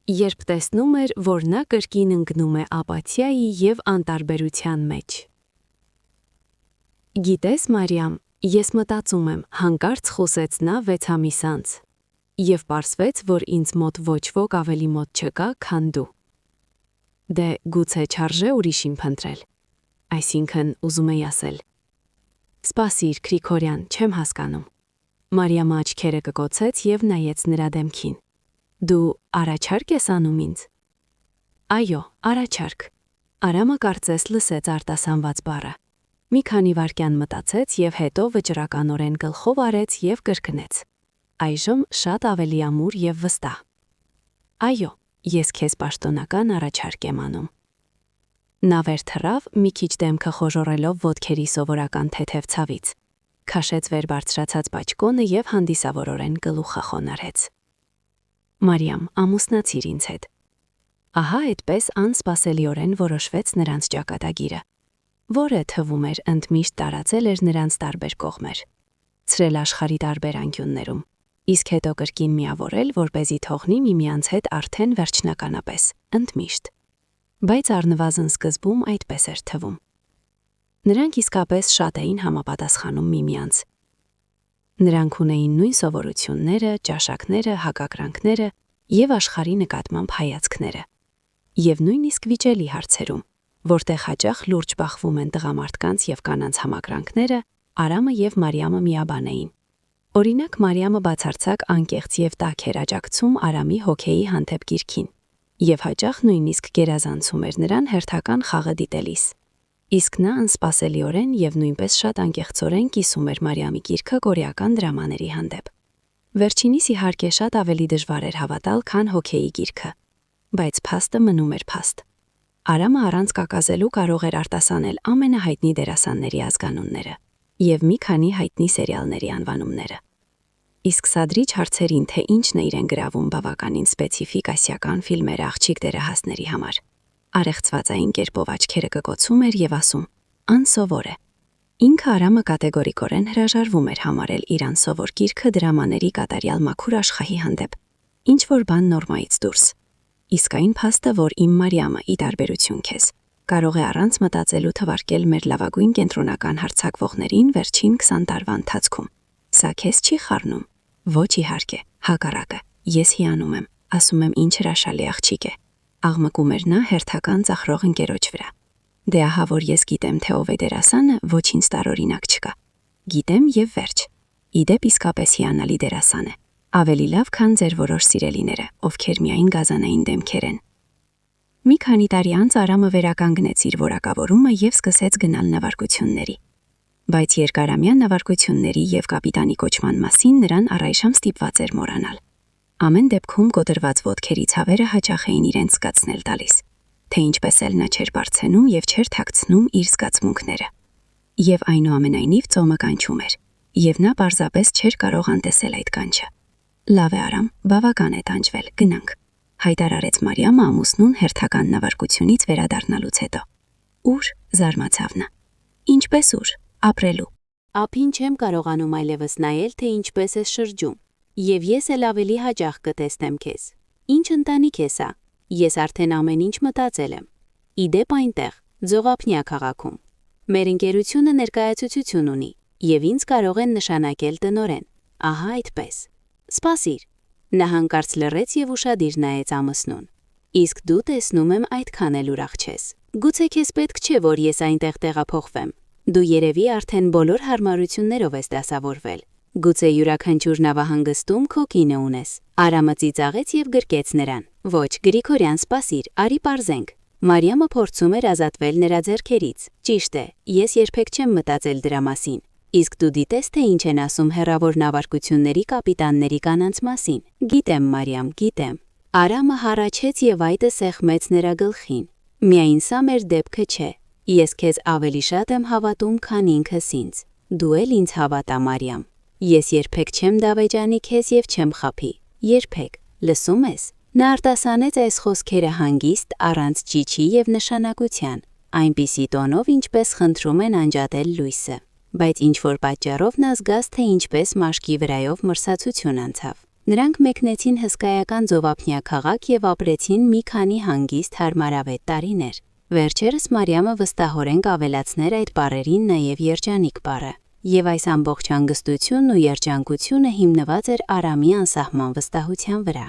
Երբ տեսնում էր, որ նա կրկին ընկնում է ապաթիայի եւ անտարբերության մեջ։ Գիտես, Մարիամ, ես մտածում եմ, հանկարծ խոսեց նա 6 ամիս անց, եւ պարզվեց, որ ինձ մոտ ոչ ոք ավելի մոտ չկա, քան դու։ Դե գուցե չարժե ուրիշին փնտրել։ Այսինքն, ուզում եի ասել. Սպասիր, Գրիգորյան, չեմ հասկանում։ Մարիամը աչքերը կկոցեց եւ նայեց նրա դեմքին։ Դու առաջարկ ես անում ինձ։ Այո, առաջարկ։ Արամը կարծես լսեց արտասանված բառը։ Մի քանի վայրկյան մտածեց եւ հետո վճռականորեն գլխով արեց եւ կրկնեց. Այժմ շատ ավելի ամուր եւ վստահ։ Այո, ես քեզ պաշտոնական առաջարկ եմ անում։ Նա վեր թռավ, մի քիչ դեմքը խոժոռելով ոտքերի սովորական թեթև ցավից։ Քաշեց վեր բարձրացած բաճկոնը եւ հանդիսավորորեն գլուխը խոնարհեց։ Մարիամ, ամուսնացիր ինձ հետ։ Ահա այդպես անսպասելիորեն որոշվեց նրանց ճակատագիրը, որը թվում էր ընդմիշտ տարածել էր նրանց տարբեր կողմեր, ցրել աշխարհի տարբեր անկյուններում, իսկ հետո կրկին միավորել, որպեսզի թողնի միմյանց հետ արդեն վերջնականապես, ընդմիշտ։ Բայց առնվազն սկզբում այդպես էր թվում։ Նրանք իսկապես շատ էին համապատասխանում միմյանց։ Նրանք ունեին նույն սովորությունները, ճաշակները, հակակրանքները եւ աշխարհի նկատմամբ հայացքները։ Եվ նույնիսկ վիճելի հարցերում, որտեղ հաճախ լուրջ բախվում են տղամարդկանց եւ կանանց համակրանքները, Արամը եւ Մարիամը միաբան էին։ Օրինակ, Մարիամը բացարձակ անկեղծ եւ տաք էր աջակցում Արամի հոգեի հանդեպ գիրքին, եւ հաճախ նույնիսկ գերազանցում էր նրան հերթական խաղը դիտելիս։ Իսկ նա անսպասելիորեն եւ նույնպես շատ անկեղծորեն կիսում էր Մարիամի գիրքը կորեական դրամաների հանդեպ։ Վերջինիս իհարկե շատ ավելի դժվար էր հավատալ, քան հոգեի գիրքը, բայց փաստը մնում էր փաստ։ Արամը առանց կակազելու կարող էր արտասանել ամենահայտնի դերասանների ազգանունները եւ մի քանի հայտնի սերիալների անվանումները։ Իսկ սադրիչ հարցերին, թե ինչն է իրեն գրավում բավականին սպეციფიկ ասիական ֆիլմեր աղջիկ դերահասների համար, արեղծվածային կերպով աչքերը կկոցում էր եւ ասում. «Անսովոր է»։ Ինքը Արամը կատեգորիկորեն հրաժարվում էր համարել իր անսովոր գիրքը դրամաների կատարյալ մաքուր աշխարհի հանդեպ, ինչ որ բան նորմայից դուրս։ Իսկ այն փաստը, որ իմ Մարիամը, ի տարբերություն քեզ, կարող է առանց մտածելու թվարկել մեր լավագույն կենտրոնական հարձակվողներին վերջին 20 տարվա ընթացքում։ Սա քեզ չի խառնում։ Ոչ իհարկե, հակառակը, ես հիանում եմ, ասում եմ ինչ հրաշալի աղջիկ է։ Աղմկում էր նա հերթական ծախրող ընկերոջ վրա։ Դե ահա որ ես գիտեմ, թե ով է դերասանը, ոչինչ տարօրինակ չկա։ Գիտեմ եւ վերջ։ Իդեպ իսկապես հիանալի դերասան է։ Ավելի լավ, քան ձեր որոշ սիրելիները, ովքեր միայն գազանային դեմքեր են։ Մի քանի տարի անց Արամը վերականգնեց իր որակավորումը եւ սկսեց գնալ նվարկությունների։ բայց երկարամյա նավարկությունների եւ կապիտանի կոչման մասին նրան առայժմ ստիպված էր մոռանալ։ Ամեն դեպքում կոտրված ոտքերի ցավերը հաճախ էին իրենց զգացնել տալիս, թե ինչպես էլ նա չէր բարձենում եւ չէր թաքցնում իր զգացմունքները։ Եվ այնուամենայնիվ ծոմը կանչում էր, եւ նա պարզապես չէր կարող անտեսել այդ կանչը։ Լավ է Արամ, բավական է տանջվել, գնանք, հայտարարեց Մարիամը ամուսնուն հերթական նավարկությունից վերադառնալուց հետո։ Ուր, զարմացավ նա։ Ինչպես ուր, ապրելու։ Ափին չեմ կարողանում այլևս նայել, թե ինչպես ես շրջում, եւ ես էլ ավելի հաճախ կտեսնեմ քեզ։ Ինչ ընտանիք է սա։ Ես արդեն ամեն ինչ մտածել եմ։ Իդեպ այնտեղ, Ձողափնյա քաղաքում։ Մեր ընկերությունը ներկայացուցություն ունի, եւ ինձ կարող են նշանակել տնօրեն։ Ահա այդպես։ Սպասիր։ Նա հանկարծ լռեց եւ ուշադիր նայեց ամուսնուն։ Իսկ դու տեսնում եմ այդքան էլ ուրախ չես։ Գուցե քեզ պետք չէ, որ ես այնտեղ տեղափոխվեմ։ Դու երևի արդեն բոլոր հարմարություններով ես դասավորվել։ Գուցե յուրաքանչյուր նավահանգստում քո կինը ունես։ Արամը ծիծաղեց եւ գրկեց նրան։ Ոչ, Գրիգորյան, սպասիր, արի պարզենք։ Մարիամը փորձում էր ազատվել նրա ձեռքերից։ Ճիշտ է, ես երբեք չեմ մտածել դրա մասին։ Իսկ դու դիտես, թե ինչ են ասում հեռավոր նավարկությունների կապիտանների կանանց մասին։ Գիտեմ, Մարիամ, գիտեմ։ Արամը հառաչեց եւ այդը սեղմեց նրա գլխին։ Միայն սա մեր դեպքը չէ։ Ես քեզ ավելի շատ եմ հավատում, քան ինքս ինձ։ Դու էլ ինձ հավատա, Մարիամ։ Ես երբեք չեմ դավեճանի քեզ եւ չեմ խափի։ Երբեք, լսում ես։ Նա արտասանեց այս խոսքերը հանգիստ, առանց ճիչի եւ նշանակության, այնպիսի տոնով, ինչպես խնդրում են անջատել լույսը։ Բայց ինչ-որ պատճառով նա զգաց, թե ինչպես մաշկի վրայով մրսացություն անցավ։ Նրանք մեկնեցին հսկայական Ձողափնյա քաղաք եւ ապրեցին մի քանի հանգիստ հարմարավետ տարիներ։ Վերջերս Մարիամը վստահորեն կավելացներ այդ բառերին նաեւ երջանիկ բառը։ Եվ այս ամբողջ հանգստությունն ու երջանկությունը հիմնված էր Արամի անսահման վստահության վրա։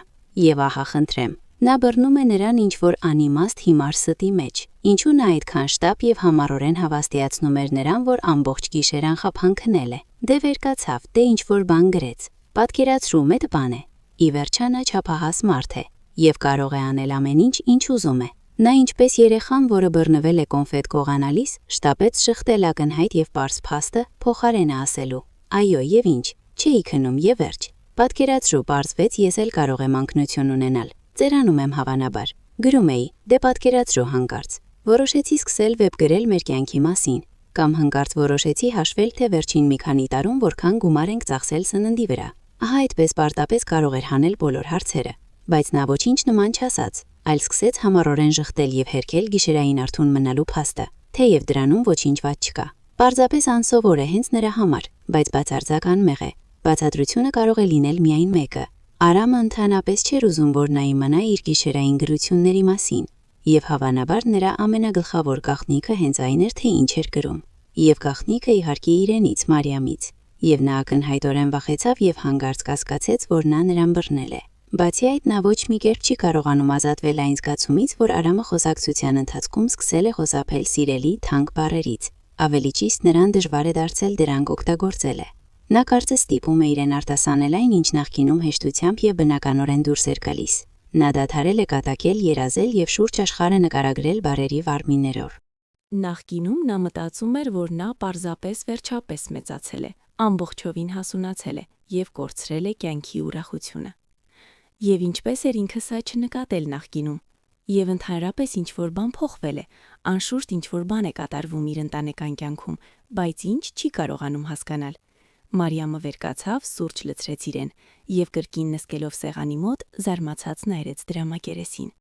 Եվ ահա խնդրեմ, նա բռնում է նրան ինչ-որ անիմաստ հիմար ստի մեջ։ Ինչու նա այդքան շտապ եւ համառորեն հավաստիացնում էր նրան, որ ամբողջ գիշեր անխափանքնել է։ Դե վերկացավ, դե ինչ-որ բան գրեց։ Պատկերացրու, մեծ բան է։ Ի վերջո նա չափահաս մարդ է եւ կարող է անել ամեն ինչ, ինչ ուզում է։ Նա ինչպես երեխան, որը բռնվել է կոնֆետ կողանալիս, շտապեց շղթել ակնհայտ եւ պարզ փաստը, փոխարենը ասելու. Այո, եւ ինչ, չէի քնում եւ վերջ։ Պատկերացրու, պարզվեց, ես էլ կարող եմ անկնություն ունենալ։ Ծերանում եմ հավանաբար։ Գրում էի, դե պատկերացրու հանկարծ։ Որոշեցի սկսել վեբ գրել մեր կյանքի մասին, կամ հանկարծ որոշեցի հաշվել, թե վերջին մի քանի տարում որքան գումար ենք ծախսել սննդի վրա։ Ահա այդպես պարտապես կարող էր հանել բոլոր հարցերը, բայց նա ոչինչ նման չասաց, այլ սկսեց համառորեն ժխտել եւ հերքել գիշերային արթուն մնալու փաստը, թեև դրանում ոչինչ վատ չկա։ Պարզապես անսովոր է հենց նրա համար, բայց բացարձակ անմեղ է։ Բացատրությունը կարող է լինել միայն մեկը։ Արամը ընդհանրապես չէր ուզում, որ նա իմանա իր գիշերային գրությունների մասին, եւ հավանաբար նրա ամենագլխավոր գաղտնիքը հենց այն էր, թե ինչ էր գրում։ Եվ գաղտնիքը իհարկե իրենից, Մարիամից, եւ նա ակնհայտորեն վախեցավ եւ հանկարծ կասկածեց, որ նա նրան բռնել է։ Բացի այդ, նա ոչ մի կերպ չի կարողանում ազատվել այն զգացումից, որ Արամը խոսակցության ընթացքում սկսել է խոզափել սիրելի, թանկ բառերից։ Ավելի ճիշտ, նրան դժվար է դարձել դրանք օգտագործելը։ Նա կարծես ստիպում է իրեն արտասանել այն, ինչ նախկինում հեշտությամբ եւ բնականորեն դուրս էր գալիս։ Նա դադարել է կատակել, երազել եւ շուրջ աշխարհը նկարագրել բառերի վարմիներով։ Նախկինում նա մտածում էր, որ նա պարզապես վերջապես մեծացել է, ամբողջովին հասունացել է եւ կորցրել է կյանքի ուրախությունը։ Եվ ինչպես էր ինքը սա չնկատել նախկինում։ Եվ ընդհանրապես ինչ-որ բան փոխվել է, անշուշտ ինչ-որ բան է կատարվում իր ընտանեկան կյանքում, բայց ինչ չի կարողանում հասկանալ։ Մարիամը վերկացավ, սուրճ լցրեց իրեն եւ կրկին նստելով սեղանի մոտ զարմացած նայեց դրա մակերեսին։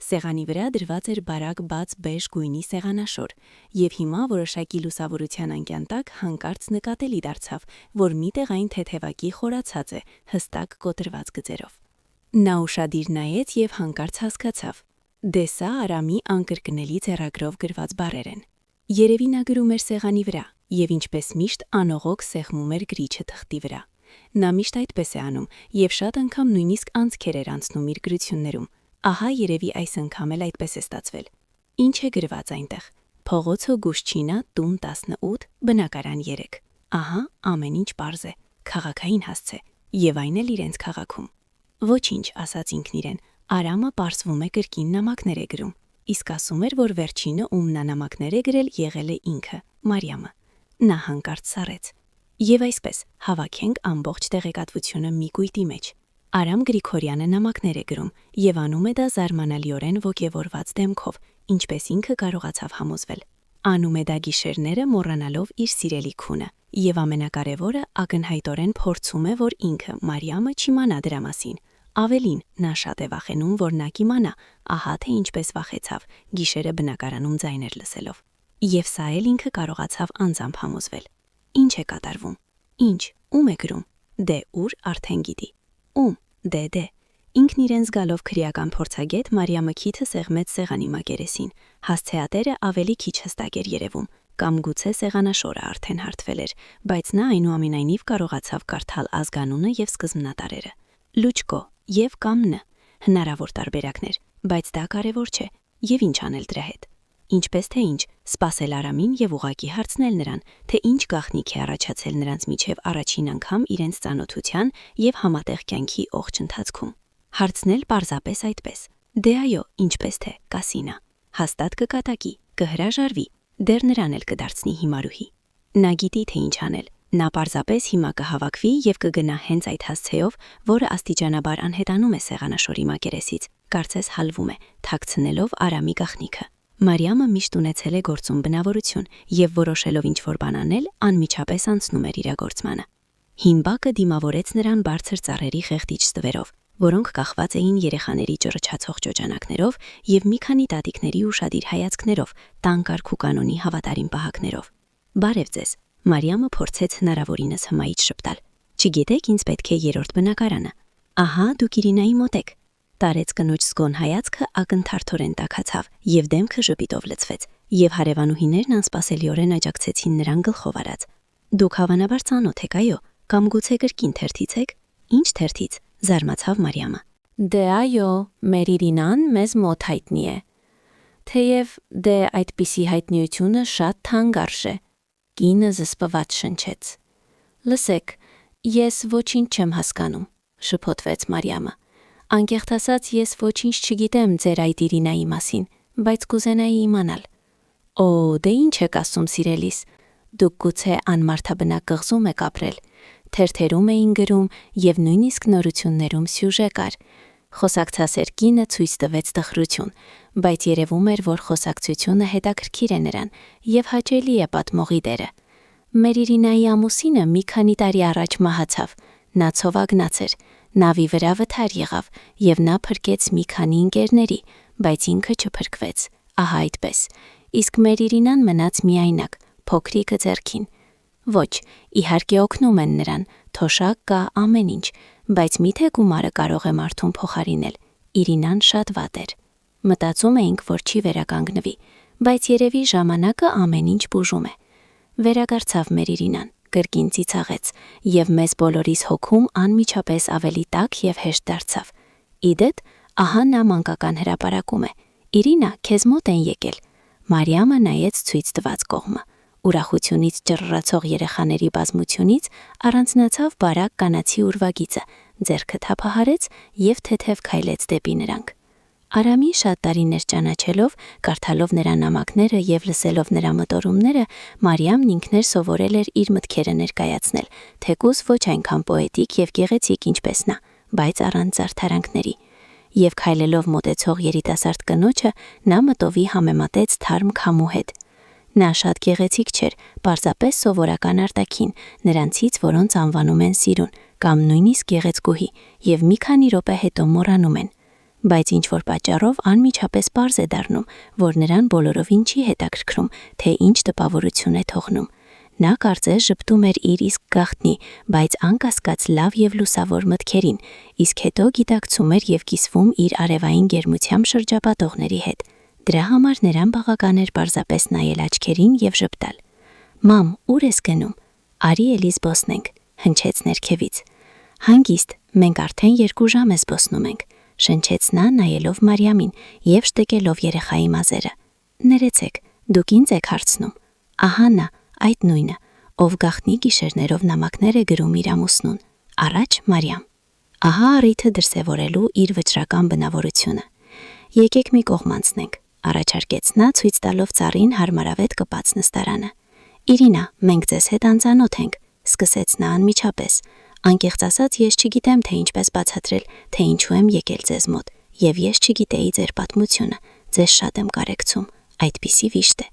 Սեղանի վրա դրված էր բարակ բաց բեժ գույնի սեղանաշոր, եւ հիմա որոշակի լուսավորության անկյան տակ հանկարծ նկատելի դարձավ, որ միտեղ այն թեթևակի խորացած է, հստակ կոտրված գծերով։ Նա ուշադիր նայեց եւ հանկարծ հասկացավ. դե սա Արամի անկրկնելի ձեռագրով գրված բառեր են։ Երևի նա գրում էր սեղանի վրա եւ ինչպես միշտ անողոք սեղմում էր գրիչը թղթի վրա։ Նա միշտ այդպես է անում եւ շատ անգամ նույնիսկ անցքեր էր անցնում իր գրություններում։ Ահա երևի այս անգամ էլ այդպես է ստացվել։ Ինչ է գրված այնտեղ։ Փողոցը Գուշչինա, տուն 18, բնակարան 3։ Ահա ամեն ինչ պարզ է, քաղաքային հասցե եւ այն էլ իրենց քաղաքում։ Ոչինչ, ասաց ինքն իրեն, Արամը պարզվում է կրկին նամակներ է գրում, իսկ ասում էր, որ վերջինը ում նա նամակներ է գրել եղել է ինքը, Մարիամը։ Նա հանկարծ սառեց։ Եվ այսպես հավաքենք ամբողջ տեղեկատվությունը մի կույտի մեջ։ Արամ Գրիգորյանը նամակներ է գրում եւ անում է դա զարմանալիորեն ոգևորված դեմքով, ինչպես ինքը կարողացավ համոզվել։ Անում է դա գիշերները մոռանալով իր սիրելի քունը, եւ ամենակարևորը ակնհայտորեն փորձում է, որ ինքը Մարիամը չիմանա դրա մասին։ Ավելին, նա շատ է վախենում, որ նա կիմանա, ահա թե ինչպես վախեցավ գիշերը բնակարանում ձայներ լսելով։ Եվ սա էլ ինքը կարողացավ անձամբ համոզվել։ Ինչ է կատարվում։ Ինչ, ում է գրում։ Դե ուր արդեն գիտի։ Ում։ Դե։ Ինքն իրեն զգալով քրեական փորձագետ Մարիամը քիթը սեղմեց սեղանի մակերեսին։ Հասցեատերը ավելի քիչ հստակ էր երևում, կամ գուցե սեղանաշորը արդեն հարթվել էր, բայց նա այնուամենայնիվ կարողացավ կարդալ ազգանունը եւ սկզբնատարերը։ Լուչկո եւ կամ ն։ Հնարավոր տարբերակներ, բայց դա կարևոր չէ։ Եվ ինչ անել դրա հետ։ Ինչպես թե ինչ, սпасել Արամին եւ ուղակի հարցնել նրան, թե ինչ գաղտնիք է առաջացել նրանց միջև առաջին անգամ իրենց ծանոթության եւ համատեղ կյանքի օղջ ընթացքում։ Հարցնել պարզապես այդպես։ Դե այո, ինչպես թե, կասինա։ Հաստատ կկատակի, կհրաժարվի, դեռ նրան էլ կդարձնի հիմարուհի։ Նա գիտի թե ինչ անել։ Նա պարզապես հիմա կհավաքվի եւ կգնա հենց այդ հասցեով, որը աստիճանաբար անհետանում է սեղանաշորի մակերեսից, կարծես հալվում է, թաքցնելով Արամի գաղտնիքը։ Մարիամը միշտ ունեցել է գործում բնավորություն եւ որոշելով ինչ-որ բան անել, անմիջապես անցնում էր իրագործմանը։ Հին բակը դիմավորեց նրան բարձր ծառերի խեղդիչ ստվերով, որոնք կախված էին երեխաների ճռչացող ճոճանակներով եւ մի քանի տատիկների ուշադիր հայացքներով, տան կարգու կանոնի հավատարիմ պահակներով։ Բարև ձեզ։ Մարիամը փորձեց հնարավորինս հմայից շպտալ։ Չգիտեք, ինձ պետք է երրորդ բնակարանը։ Ահա, դուք Իրինայի մոտ եք։ Տարեց կնոջ զգոն հայացքը ակնթարթորեն տաքացավ եւ դեմքը ժպիտով լցվեց, եւ հարևանուհիներն անսպասելիորեն աջակցեցին նրան գլխով արած։ Դուք հավանաբար ծանոթ եք, այո, կամ գուցե կրկին թերթից եք։ Ինչ թերթից։ Զարմացավ Մարիամը։ Դե այո, մեր Իրինան մեզ մոտ հայտնի է։ Թեև դե այդպիսի հայտնիությունը շատ թանկ է։ Կինը զսպված շնչեց։ Լսեք, ես ոչինչ չեմ հասկանում, շփոթվեց Մարիամը։ Անկեղծ ասած, ես ոչինչ չգիտեմ ձեր այդ Իրինայի մասին, բայց կուզենայի իմանալ։ Օ, դե ինչ եք ասում, սիրելիս։ Դուք գուցե անմարդաբնակ կղզում եք ապրել։ Թերթերում էին գրում եւ նույնիսկ նորություններում սյուժե կար։ Խոսակցասեր կինը ցույց տվեց տխրություն, բայց երևում էր, որ խոսակցությունը հետաքրքիր է նրան եւ հաճելի է պատմողի դերը։ Մեր Իրինայի ամուսինը մի քանի տարի առաջ մահացավ։ Նա ցովագնաց էր, նավի վրա վթար եղավ եւ նա փրկեց մի քանի ընկերների, բայց ինքը չփրկվեց։ Ահա այդպես։ Իսկ մեր Իրինան մնաց միայնակ, փոքրիկը ձեռքին։ Ոչ, իհարկե օգնում են նրան, թոշակ կա, ամեն ինչ, բայց միթե գումարը կարող է մարդուն փոխարինել։ Իրինան շատ վատ էր։ Մտածում էինք, որ չի վերականգնվի, բայց երևի ժամանակը ամեն ինչ բուժում է։ Վերագարցավ մեր Իրինան, կրկին ծիծաղեց, եւ մեզ բոլորիս հոգում անմիջապես ավելի տաք եւ հեշտ դարձավ։ Իդեպ, ահա նա մանկական հրապարակում է։ Իրինա, քեզ մոտ են եկել։ Մարիամը նայեց ցույց տված կողմը։ Ուրախությունից ճռռացող երեխաների բազմությունից առանձնացավ բարակ կանացի ուրվագիծը, ձեռքը թափահարեց եւ թեթև քայլեց դեպի նրանք։ Արամին շատ տարիներ ճանաչելով, կարդալով նրա նամակները եւ լսելով նրա մտորումները, Մարիամն ինքն էր սովորել էր իր մտքերը ներկայացնել, թեկուզ ոչ այնքան պոետիկ եւ գեղեցիկ ինչպես նա, բայց առանց զարդարանքների։ Եվ քայլելով մոտեցող երիտասարդ կնոջը, նա մտովի համեմատեց թարմ քամու հետ։ Նա շատ գեղեցիկ չէր, պարզապես սովորական արտաքին, նրանցից, որոնց անվանում են սիրուն, կամ նույնիսկ գեղեցկուհի, եւ մի քանի րոպե հետո մոռանում են։ Բայց ինչ-որ պատճառով անմիջապես պարզ է դառնում, որ նրան բոլորովին չի հետաքրքրում, թե ինչ տպավորություն է թողնում։ Նա կարծես ժպտում էր իր իսկ գաղտնի, բայց անկասկած լավ եւ լուսավոր մտքերին, իսկ հետո գիտակցում էր եւ կիսվում իր արևային գերմությամբ շրջապատողների հետ։ Դրա համար նրան բավական էր պարզապես նայել աչքերին եւ ժպտալ։ Մամ, ուր ես գնում։ Արի էլի զբոսնենք, հնչեց ներքևից։ Հանգիստ, մենք արդեն 2 ժամ է զբոսնում ենք, շնչեց նա նայելով Մարիամին եւ շտկելով երեխայի մազերը։ Ներեցեք, դուք ինձ եք հարցնում։ Ահա նա, այդ նույնը, ով գաղտնի գիշերներով նամակներ է գրում իր ամուսնուն։ Առաջ Մարիամ։ Ահա առիթը դրսևորելու իր վճռական բնավորությունը։ Եկեք մի կողմ անցնենք, առաջարկեց նա ցույց տալով ծառին հարմարավետ կպած նստարանը։ Իրինա, մենք ձեզ հետ անծանոթ ենք, սկսեց նա անմիջապես։ Անկեղծ ասած, ես չգիտեմ, թե ինչպես բացատրել, թե ինչու եմ եկել ձեզ մոտ, եւ ես չգիտեի ձեր պատմությունը, ձեզ շատ եմ կարեկցում, այդպիսի վիշտ է։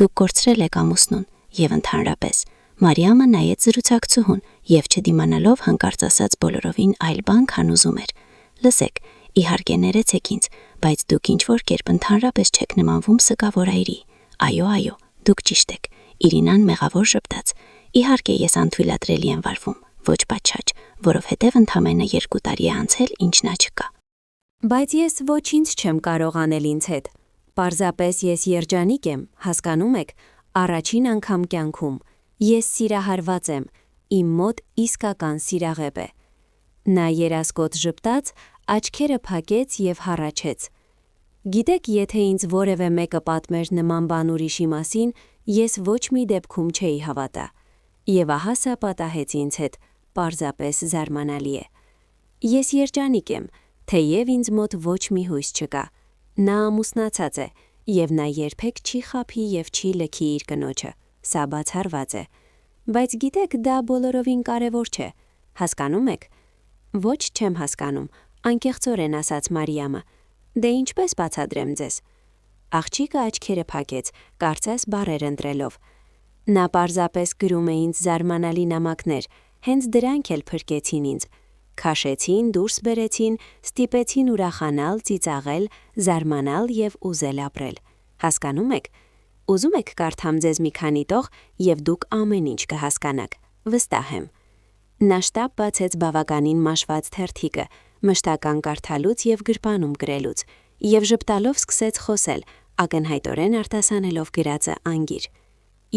Դուք կորցրել եք ամուսնուն, եւ ընդհանրապես։ Մարիամը նայեց զրուցակցուհուն եւ չդիմանալով հանկարծ ասաց բոլորովին այլ բան, քան ուզում էր։ Լսեք, իհարկե ներեցեք ինձ, բայց դուք ինչ-որ կերպ ընդհանրապես չեք նմանվում սգավոր այրի։ Այո, դուք ճիշտ եք։ Իրինան մեղավոր ժպտաց։ Իհարկե ես անթույլատրելի եմ վարվում, ոչ պատշաճ, որովհետև ընդամենը 2 տարի է անցել, ինչ նա չկա։ Բայց ես ոչինչ չեմ կարող անել ինձ հետ։ Պարզապես ես երջանիկ եմ, հասկանում եք, առաջին անգամ կյանքում ես սիրահարված եմ, իմ մոտ իսկական սիրաղեպ է։ Նա երասկոտ ժպտաց, աչքերը փակեց եւ հառաչեց։ Գիտեք, եթե ինձ որևէ մեկը պատմեր նման բան ուրիշի մասին, ես ոչ մի դեպքում չէի հավատա։ Եվ ահա սա պատահեց ինձ հետ, պարզապես զարմանալի է։ Ես երջանիկ եմ, թեև ինձ մոտ ոչ մի հույս չկա։ Նա ամուսնացած է, եւ նա երբեք չի խաբի եւ չի լքի իր կնոջը։ Սա բացառված է։ Բայց գիտեք, դա բոլորովին կարևոր չէ։ Հասկանում եք։ Ոչ, չեմ հասկանում, անկեղծորեն ասաց Մարիամը։ Դե ինչպես բացատրեմ ձեզ։ Աղջիկը աչքերը փակեց, կարծես բառեր ընտրելով։ Նա պարզապես գրում է ինձ զարմանալի նամակներ, հենց դրանք էլ փրկեցին ինձ։ Քաշեցին, դուրս բերեցին, ստիպեցին ուրախանալ, ծիծաղել, զարմանալ եւ ուզել ապրել։ Հասկանում եք։ Ուզում եք կարդամ ձեզ մի քանի տող եւ դուք ամեն ինչ կհասկանաք։ Վստահ եմ։ Նա շտապ բացեց բավականին մաշված թերթիկը, մշտական կարդալուց եւ գրպանում գրելուց, եւ ժպտալով սկսեց խոսել, ակնհայտորեն արտասանելով գրածը անգիր։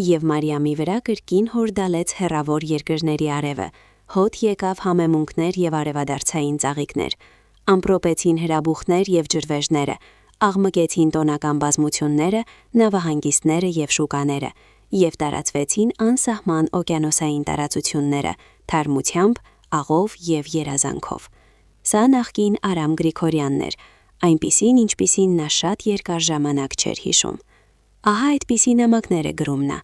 Եվ Մարիամի վրա կրկին հորդալեց հեռավոր երկրների արևը, հոտ եկավ համեմունքներ եւ արևադարձային ծաղիկներ, ամպրոպեցին հրաբուխներ եւ ջրվեժները, աղմկեցին տոնական բազմությունները, նավահանգիստները եւ շուկաները, եւ տարածվեցին անսահման օկիանոսային տարածությունները, թարմությամբ, աղով եւ երազանքով։ Սա նախկին Արամ Գրիգորյանն էր, այնպիսին, ինչպիսին նա շատ երկար ժամանակ չէր հիշում։ Ահա այդպիսի նամակներ է գրում նա։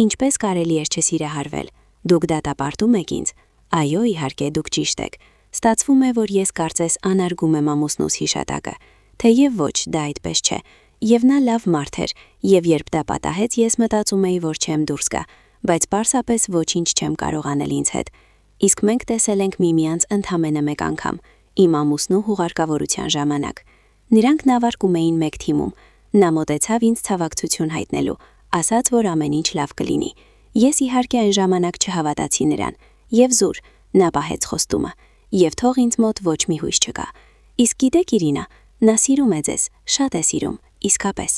Ինչպես կարելի է չսիրահարվել։ Դուք դատապարտում եք ինձ։ Այո, իհարկե, դուք ճիշտ եք։ Ստացվում է, որ ես կարծես անարգում եմ ամուսնուս հիշատակը։ Թեև ոչ, դա այդպես չէ։ Եվ նա լավ մարդ էր, եւ երբ դա պատահեց, ես մտածում էի, որ չեմ դուրս գա, բայց պարզապես ոչինչ չեմ կարող անել ինձ հետ։ Իսկ մենք տեսել ենք միմյանց ընդամենը մեկ անգամ, իմ ամուսնու հուղարկավորության ժամանակ։ Նրանք նավարկում էին մեկ թիմում։ Նա մոտեցավ ինձ ցավակցություն հայտնելու, ասաց, որ ամեն ինչ լավ կլինի։ Ես իհարկե այն ժամանակ չհավատացի նրան, եւ զուր, նա պահեց խոստումը, եւ թող ինձ մոտ ոչ մի հույս չկա։ Իսկ գիտեք, Իրինա, նա սիրում է ձեզ, շատ է սիրում, իսկապես։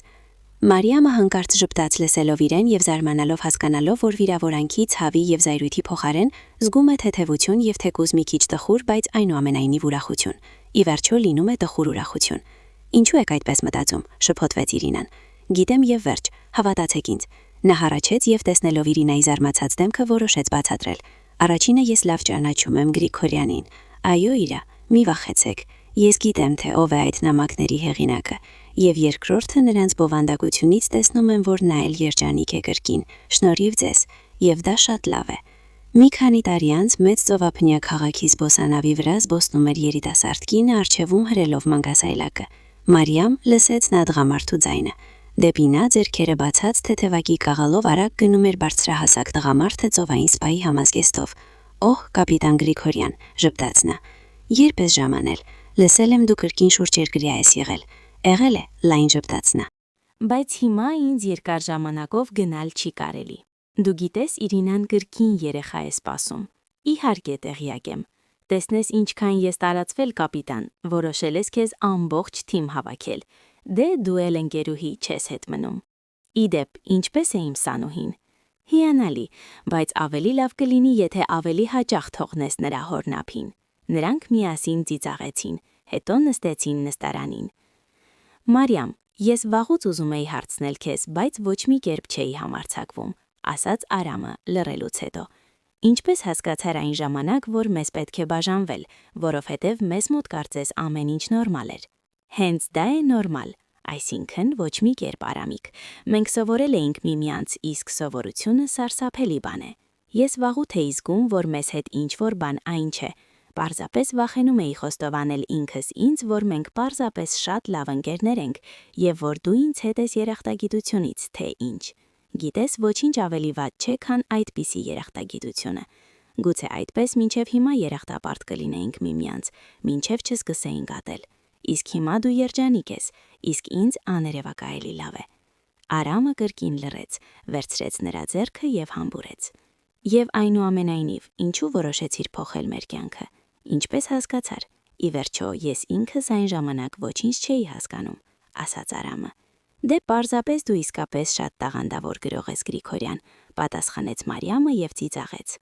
Մարիամը հանկարծ ժպտաց լսելով իրեն եւ զարմանալով հասկանալով, որ վիրավորանքի, ցավի եւ զայրույթի փոխարեն զգում է թեթևություն եւ թեկուզ մի քիչ տխուր, բայց այնուամենայնիվ ուրախություն։ Ի վերջո լինում է տխուր ուրախություն։ Ինչու եք այդպես մտածում, շփոթվեց Իրինան։ Գիտեմ եւ վերջ, հավատացեք ինձ։ Նա հառաչեց եւ տեսնելով Իրինայի զարմացած դեմքը որոշեց բացատրել։ Առաջինը ես լավ ճանաչում եմ Գրիգորյանին։ Այո, Իրա, մի վախեցեք։ Ես գիտեմ, թե ով է այդ նամակների հեղինակը, եւ երկրորդը նրանց բովանդակությունից տեսնում եմ, որ նա էլ երջանիկ է կրկին, շնորհիվ ձեզ, եւ դա շատ լավ է։ Մի քանի տարի անց մեծ ծովափնյա քաղաքի զբոսանավի վրա զբոսնում էր երիտասարդ կինը առջևում հրելով մանգասայլակը։ Մարիամ լսեց նա տղամարդու ձայնը։ Դեպի նա ձեռքերը բացած թեթևակի կաղալով արագ գնում էր բարձրահասակ տղամարդը ծովային սպայի համազգեստով։ Օհ, կապիտան Գրիգորյան, ժպտաց նա։ Երբ ես ժամանել, լսել եմ դու կրկին շուրջերկրյա ես եղել։ Եղել է, լայն ժպտաց նա։ Բայց հիմա ինձ երկար ժամանակով գնալ չի կարելի։ Դու գիտես, Իրինան կրկին երեխա է սպասում։ Իհարկե տեղյակ եմ։ Տեսնես ինչքան ես տարածվել, կապիտան, որոշել ես քեզ ամբողջ թիմ հավաքել։ Դե դու էլ ընկերուհի չես հետ մնում։ Իդեպ, ինչպես է իմ Սանուհին։ Հիանալի, բայց ավելի լավ կլինի, եթե ավելի հաճախ թողնես նրա հորնափին։ Նրանք միասին ծիծաղեցին, հետո նստեցին նստարանին։ Մարիամ, ես վաղուց ուզում էի հարցնել քեզ, բայց ոչ մի կերպ չէի համարձակվում, ասաց Արամը լռելուց հետո։ Ինչպես հասկացար այն ժամանակ, որ մեզ պետք է բաժանվել, որովհետև մեզ մոտ կարծես ամեն ինչ նորմալ էր։ Հենց դա է նորմալ, Այսինքն ոչ մի կերպ Արամիկ։ Մենք սովորել էինք միմյանց, իսկ սովորությունը սարսափելի բան է։ Ես վաղուց էի զգում, որ մեզ հետ ինչ-որ բան այն չէ։ Պարզապես վախենում էի խոստովանել ինքս ինձ, որ մենք պարզապես շատ լավ ընկերներ ենք եւ որ դու ինձ հետ ես երախտագիտությունից, թե ինչ։ Գիտես, ոչինչ ավելի վատ չէ, քան այդպիսի երախտագիտությունը։ Գուցե այդպես մինչև հիմա երախտապարտ կլինեինք միմյանց, մինչև չսկսեինք ատել։ Իսկ հիմա դու երջանիկ ես, իսկ ինձ աներևակայելի լավ է։ Արամը կրկին լռեց, վերցրեց նրա ձեռքը եւ համբուրեց։ Եվ այնուամենայնիվ, ինչու որոշեցիր փոխել մեր կյանքը։ Ինչպես հասկացար։ Ի վերջո, ես ինքս այն ժամանակ ոչինչ չէի հասկանում, ասաց Արամը։ Դե պարզապես դու իսկապես շատ տաղանդավոր գրող ես, Գրիգորյան, պատասխանեց Մարիամը եւ ծիծաղեց։